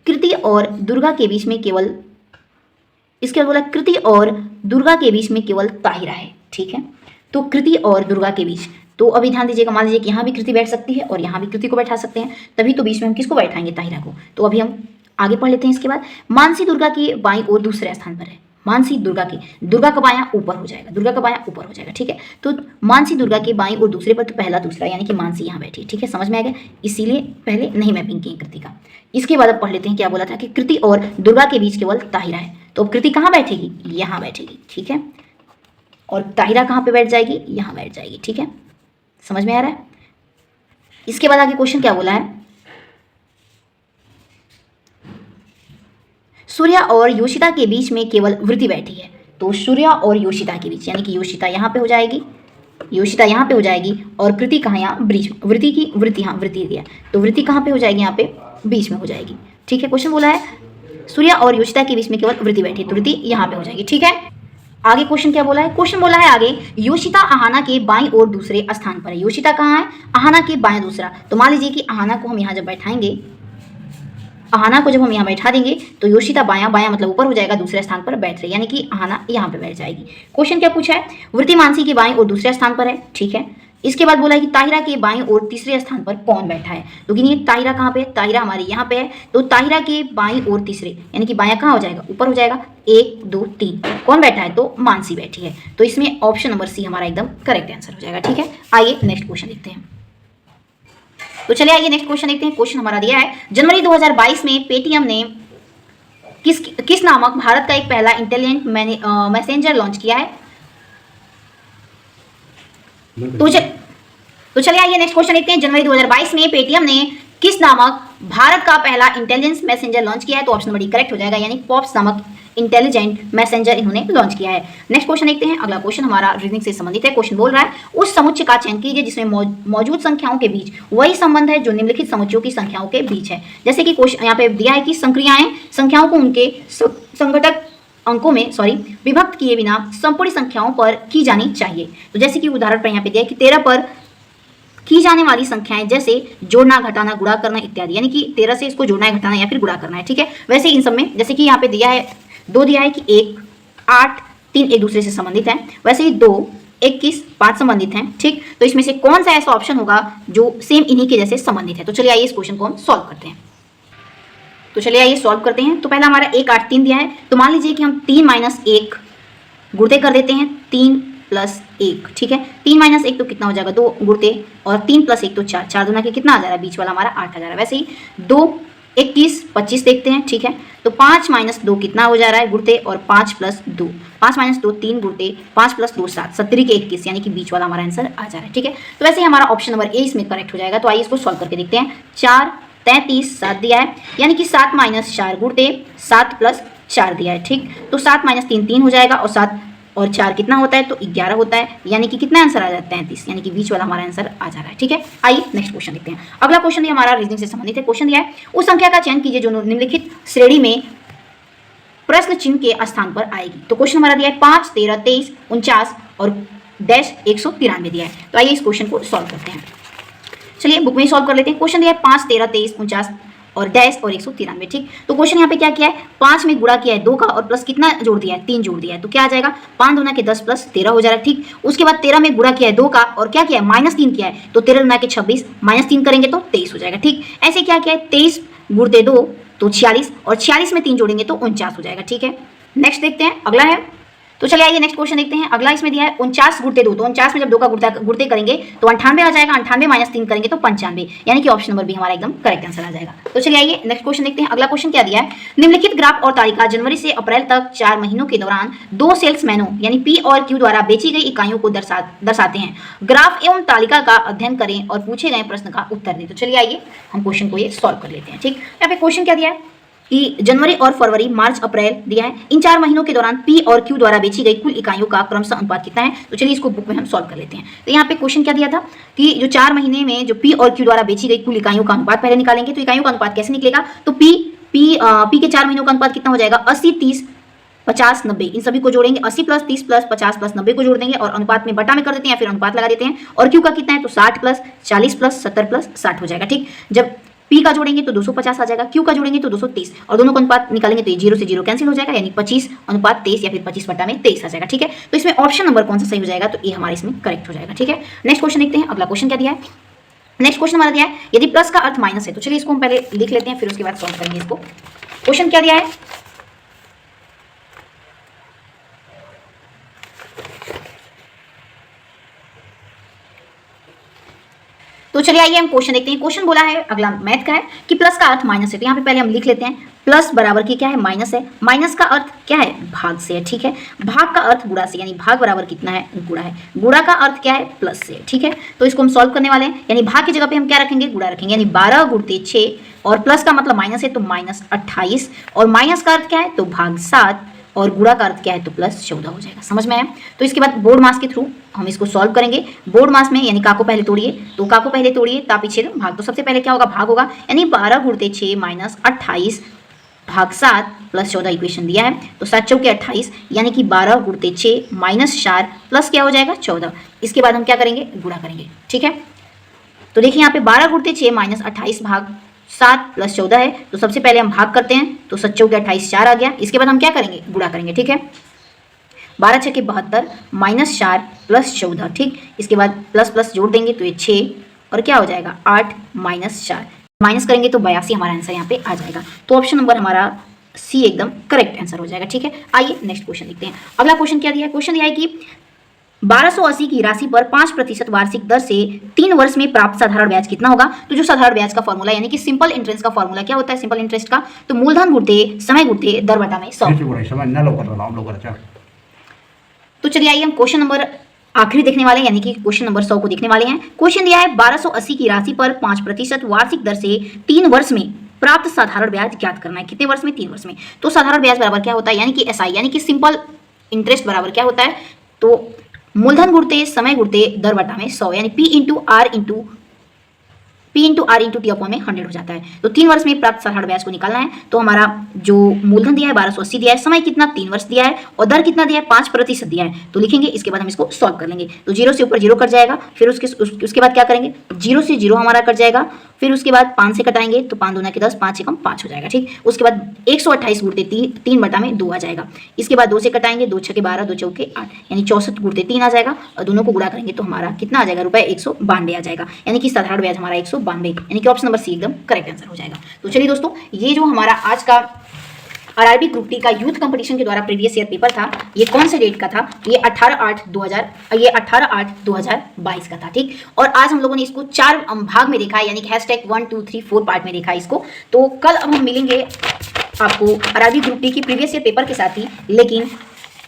कृति और दुर्गा के बीच में केवल, इसके बाद बोला कृति और दुर्गा के बीच में केवल ताहिरा है, ठीक है। तो कृति और दुर्गा के बीच, तो अभी ध्यान दीजिएगा, मान लीजिए कि यहाँ भी कृति बैठ सकती है और यहाँ भी कृति को बैठा सकते हैं, तभी तो बीच में हम किसको बैठाएंगे, ताहिरा को। तो अभी हम आगे पढ़ लेते हैं। इसके बाद मानसी दुर्गा की बाईं ओर दूसरे स्थान पर है। मानसी दुर्गा की, दुर्गा का बायां ऊपर हो जाएगा, दुर्गा का बायां ऊपर हो जाएगा, ठीक है। तो मानसी दुर्गा के बाईं ओर दूसरे पर, तो पहला दूसरा, यानी कि मानसी यहाँ बैठी, ठीक है, समझ में आ गया। इसीलिए पहले नहीं मैपिंग की कृति का। इसके बाद अब पढ़ लेते हैं, क्या बोला था कि कृति और दुर्गा के बीच केवल ताहिरा है। तो अब कृति कहाँ बैठेगी, यहाँ बैठेगी, ठीक है। और ताहिरा कहाँ पे बैठ जाएगी, यहाँ बैठ जाएगी, ठीक है, समझ में आ रहा है। इसके बाद आगे क्वेश्चन क्या बोला है, सूर्या और योशिता के बीच में केवल वृति बैठी है। तो सूर्या और योशिता के बीच, यानी कि योशिता यहाँ पे हो जाएगी, योशिता यहाँ पे हो जाएगी, और कृति कहाँ, यहाँ बीच में, वृति की वृति, हाँ वृति दिया, तो वृति कहाँ पे हो जाएगी, यहाँ पे बीच में हो जाएगी, ठीक है। क्वेश्चन बोला है सूर्या और योशिता के बीच में केवल वृति बैठी है, तो वृति यहाँ पे हो जाएगी, ठीक है। आगे क्वेश्चन क्या बोला है, क्वेश्चन बोला है आगे, योशिता आहाना के बाईं ओर दूसरे स्थान पर है। योशिता कहाँ है, आहाना के बाएं दूसरा। तो मान लीजिए कि आहाना को हम यहाँ जब बैठाएंगे, आहाना को जब हम यहाँ बैठा देंगे, तो योशिता बायां, बायां मतलब ऊपर हो जाएगा, दूसरे स्थान पर बैठ रही, यानी कि आहाना यहाँ पे बैठ जाएगी। क्वेश्चन क्या पूछा है, वृति मानसी के बाईं ओर दूसरे स्थान पर है, ठीक है। इसके बाद बोला है कि ताहिरा के बाईं ओर तीसरे स्थान पर कौन बैठा है। तो गिनिए, ताहिरा कहाँ पे है, ताहिरा हमारी यहाँ पे है, तो ताहिरा के बाईं ओर तीसरे, यानी कि बायां कहाँ हो जाएगा, ऊपर हो जाएगा, 1 2 3 कौन बैठा है, तो मानसी बैठी है। तो इसमें ऑप्शन नंबर सी हमारा एकदम करेक्ट आंसर हो जाएगा, ठीक है। आइए नेक्स्ट क्वेश्चन देखते हैं। तो चलिए आइए नेक्स्ट क्वेश्चन देखते हैं। क्वेश्चन हमारा दिया है, जनवरी 2022 में पेटीएम ने किस नामक भारत का एक पहला इंटेलिजेंट मैसेंजर लॉन्च किया है। तो चलिए आइए नेक्स्ट क्वेश्चन देखते हैं। जनवरी 2022 में पेटीएम ने किस नामक भारत का पहला इंटेलिजेंस मैसेंजर लॉन्च किया है। तो ऑप्शन नंबर डी करेक्ट हो जाएगा, यानी पॉप्स नामक इंटेलिजेंट मैसेंजर इन्होंने लॉन्च किया है। नेक्स्ट क्वेश्चन देखते हैं। अगला क्वेश्चन हमारा रीजनिंग से संबंधित है। क्वेश्चन बोल रहा है, उस समुच्चय का चयन कीजिए जिसमें मौजूद संख्याओं के बीच वही संबंध है जो निम्नलिखित समुच्चयों की संख्याओं के बीच है। जैसे कि क्वेश्चन यहाँ पे दिया है कि संक्रियाएं संख्याओं को उनके संघटक अंकों में विभक्त किए बिना संपूर्ण संख्याओं पर की जानी चाहिए। तो जैसे कि उदाहरण पर यहाँ पे दिया है कि 13 पर की जाने वाली संख्याएं जैसे जोड़ना, घटाना, गुणा करना इत्यादि, यानी कि 13 से इसको जोड़ना है, घटाना या फिर गुणा करना है, ठीक है। वैसे इन सब में जैसे कि यहाँ पे दिया है 2 दिया है कि 1 8 3 एक दूसरे से संबंधित हैं, वैसे ही 2 21 5 संबंधित हैं, ठीक। तो इसमें से कौन सा ऐसा ऑप्शन होगा जो सेम इन्हीं के जैसे संबंधित है। तो चलिए आइए इस क्वेश्चन को हम सॉल्व करते हैं। तो चलिए आइए सॉल्व करते हैं। तो पहला हमारा 1 8 3 दिया है, तो मान लीजिए कि हम 3 - 1 गुणते कर देते हैं, 3 + 1, ठीक है। 3 - 1 तो कितना हो जाएगा, 2 गुणते, और 3 + 1 तो 4, 4 दूना के कितना आ जा रहा है, बीच वाला हमारा 8 आ जा रहा है। वैसे ही 2 21 25 देखते हैं, ठीक है। तो 5 - 2 कितना हो जा रहा है गुणते, और 5 + 2, 5 - 2 3 गुणते, 5 + 2 7, 70 के 21, यानी कि बीच वाला हमारा आंसर आ जा रहा है, ठीक है। तो वैसे ही हमारा ऑप्शन नंबर ए इसमें करेक्ट हो जाएगा। तो आइए इसको सॉल्व करके देखते हैं। 4 33 7 दिया है, यानी कि 7 - 4 गुणते 7 + 4 दिया है। ठीक, तो 7 - 3 3 हो जाएगा और 7 और 4 कितना होता है, तो 11 होता है, यानी कि कितना आंसर आ जाता है 33, यानी कि बीच वाला हमारा आंसर आ जा रहा है। ठीक है, आइए नेक्स्ट क्वेश्चन देखते हैं। अगला क्वेश्चन ये हमारा रीजनिंग से संबंधित है। क्वेश्चन दिया है उस संख्या का चयन कीजिए जो निम्नलिखित श्रेणी में प्रश्न चिन्ह के स्थान पर आएगी। तो क्वेश्चन हमारा दिया है 5 13 23 49 और डैश 193 दिया है। तो आइए इस क्वेश्चन को सॉल्व करते हैं। चलिए बुक में ही सॉल्व कर लेते हैं। क्वेश्चन दिया है 5 13 23 49 और डैश और 193। ठीक, तो क्वेश्चन यहाँ पे क्या किया है, 5 में गुणा किया है 2 का और प्लस कितना जोड़ दिया है, 3 जोड़ दिया है। तो क्या आ जाएगा, 5 दूना के 10 + 13 हो जाएगा। ठीक, उसके बाद 13 में गुणा किया है 2 का और क्या किया है, -3 किया है, तो 13 दूना के 26 -3 करेंगे तो 23 हो जाएगा। ठीक, ऐसे क्या किया है, 23 गुणते 2 तो 46 और 46 में 3 जोड़ेंगे तो 49 हो जाएगा। ठीक है, नेक्स्ट देखते हैं, अगला है। तो चलिए आइए नेक्स्ट क्वेश्चन देखते हैं। अगला इसमें दिया है 49 गुणते 2, तो 49 में जब 2 का गुणते करेंगे तो 98 आ जाएगा, 98 - 3 करेंगे तो 95, यानी कि ऑप्शन नंबर बी हमारा एकदम करेक्ट आंसर आ जाएगा। तो चलिए आइए नेक्स्ट क्वेश्चन देखते हैं। अगला क्वेश्चन क्या दिया है, निम्नलिखित ग्राफ और तालिका जनवरी से अप्रैल तक 4 महीनों के दौरान 2 सेल्समैनों यानी पी और क्यू द्वारा बेची गई इकाइयों को दर्शाते हैं। ग्राफ एवं तालिका का अध्ययन करें और पूछे गए प्रश्न का उत्तर दें। तो चलिए आइए हम क्वेश्चन को ये सॉल्व कर लेते हैं। ठीक, यहाँ पे क्वेश्चन क्या दिया है कि जनवरी और फरवरी मार्च अप्रैल दिया है, इन 4 महीनों के दौरान पी और क्यू द्वारा बेची गई कुल इकाइयों का क्रमशः अनुपात कितना है। तो चलिए इसको बुक में हम सॉल्व कर लेते हैं। तो यहाँ पे क्वेश्चन क्या दिया था कि जो 4 महीने में जो पी और क्यू द्वारा बेची गई कुल इकाइयों का अनुपात पहले निकालेंगे। तो इकाइयों का अनुपात कैसे निकलेगा, तो पी के 4 महीनों का अनुपात कितना हो जाएगा, 80 30 50 90, इन सभी को जोड़ेंगे, 80 + 30 + 50 + 90 को जोड़ देंगे और अनुपात में बटा में कर देते हैं या फिर अनुपात लगा देते हैं। और क्यू का कितना है, तो 60 + 40 + 70 + 60 हो जाएगा। ठीक, जब पी का जोड़ेंगे तो 250 आ जाएगा, क्यू का जोड़ेंगे तो 230 और दोनों का अनुपात निकालेंगे तो ये 0 से 0 कैंसिल हो जाएगा, यानी 25/23 या फिर 25/23 आ जाएगा। ठीक है, तो इसमें ऑप्शन नंबर कौन सा सही हो जाएगा, तो ये हमारे इसमें करेक्ट हो जाएगा। ठीक है, नेक्स्ट क्वेश्चन देखते हैं। अगला क्वेश्चन क्या दिया है, नेक्स्ट क्वेश्चन हमारा दिया है यदि प्लस का अर्थ माइनस है। तो चलिए इसको हम पहले लिख लेते हैं, फिर उसके बाद सॉल्व करेंगे इसको। क्वेश्चन क्या दिया है, तो चलिए आइए हम क्वेश्चन देखते हैं। क्वेश्चन बोला है, अगला मैथ का है कि प्लस का अर्थ माइनस है। तो यहाँ पे पहले हम लिख लेते हैं, प्लस बराबर की क्या है, माइनस है। माइनस का अर्थ क्या है, भाग से है। ठीक है, भाग का अर्थ गुणा से, यानी भाग बराबर कितना है, गुणा है। गुणा का अर्थ क्या है, प्लस से। ठीक है, तो इसको हम सॉल्व करने वाले हैं, यानी भाग की जगह पे हम क्या रखेंगे, गुणा रखेंगे, यानी 12 गुणते 6 और प्लस का मतलब माइनस है तो -28 और माइनस का अर्थ क्या है, तो भाग 7 और गुणा का अर्थ क्या है, तो +14 हो जाएगा। समझ में आया। तो इसके बाद बोर्ड मास के थ्रू हम इसको सॉल्व करेंगे। बोर्ड मास में यानी का को पहले तोड़िए, तो का को पहले तोड़िए, ता पीछे भाग। तो सबसे पहले क्या होगा, भाग होगा, यानी 12 गुणते 6 -28 भाग 7 +14 इक्वेशन दिया है। तो 7 चौके 28, यानी कि 12 गुणते 6 -4 प्लस क्या हो जाएगा 14। इसके बाद हम क्या करेंगे, गुणा करेंगे। ठीक है, तो देखिए यहाँ पे 12 गुणते 6 -28 भाग 7 + 14 है। तो सबसे पहले हम भाग करते हैं, तो 7 चौके 28 4 आ गया। इसके बाद हम क्या करेंगे, गुणा करेंगे। ठीक है, 12 छके 72 -4 + 14। ठीक, इसके बाद प्लस प्लस जोड़ देंगे तो ये 6 और क्या हो जाएगा 8 -4 माइनस करेंगे तो 82 हमारा आंसर यहाँ पे आ जाएगा। तो ऑप्शन नंबर हमारा सी एकदम करेक्ट आंसर हो जाएगा। ठीक है, आइए नेक्स्ट क्वेश्चन देखते हैं। अगला क्वेश्चन क्या दिया है, क्वेश्चन दिया है कि 1280 की राशि पर 5% वार्षिक दर से 3 वर्ष में प्राप्त साधारण ब्याज कितना होगा। तो जो साधारण ब्याज का फॉर्मूला यानी कि सिंपल इंटरेस्ट का फॉर्मूला क्या होता है, सिंपल इंटरेस्ट का, तो मूलधन गुणते समय गुणते दर बटा में 100। तो चलिए आइए हम क्वेश्चन नंबर आखिरी देखने वाले हैं, यानी कि क्वेश्चन नंबर 100 को देखने वाले हैं। क्वेश्चन दिया है 1280 की राशि पर 5% वार्षिक दर से 3 वर्ष में प्राप्त साधारण ब्याज ज्ञात करना है। कितने वर्ष में, 3 वर्ष में। तो साधारण ब्याज बराबर क्या होता है, यानी कि SI यानी कि सिंपल इंटरेस्ट बराबर क्या होता है, तो मूलधन गुणते समय गुणते दर बटा में 100, यानी P × R × T अपॉन में 100 हो जाता है। तो 3 वर्ष में प्राप्त साधारण ब्याज को निकालना है। तो हमारा जो मूलधन दिया है 1280 दिया है, समय कितना 3 वर्ष दिया है और दर कितना दिया है 5% दिया है। तो लिखेंगे, इसके बाद हम इसको सॉल्व कर लेंगे। तो 0 से ऊपर 0 कट जाएगा, फिर उसके बाद क्या करेंगे, 0 से 0 हमारा कट जाएगा, फिर उसके बाद 5 से कटाएंगे तो 5 दूना के 10, 5 एकम 5 हो जाएगा। ठीक, उसके बाद 128 गुणते 3 बटा में 2 आ जाएगा। इसके बाद 2 से कटाएंगे, 2 छके 12, 2 चौके 8, यानी 64 गुणते 3 आ जाएगा और दोनों को गुणा करेंगे तो हमारा कितना आ जाएगा, रुपये 192 आ जाएगा, यानी कि साधारण ब्याज हमारा 192, यानी कि ऑप्शन नंबर सी एकदम करेक्ट आंसर हो जाएगा। तो चलिए दोस्तों, ये जो हमारा आज का आरआरबी ग्रुप डी का यूथ कंपटीशन के द्वारा प्रीवियस ईयर पेपर था, ये कौन से डेट का था, ये 18/8/2022 का था। ठीक, और आज हम लोगों ने इसको 4 भाग में देखा है, यानी कि #1 2 3 4 पार्ट में देखा है इसको। तो कल अब हम मिलेंगे आपको आरआरबी ग्रुप डी की प्रीवियस ईयर पेपर के साथ ही, लेकिन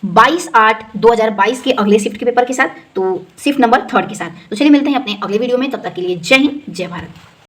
22/8/2022 के अगले शिफ्ट के पेपर के साथ, तो शिफ्ट नंबर 3 के साथ। तो चलिए मिलते हैं अपने अगले वीडियो में, तब तक के लिए जय हिंद, जय भारत।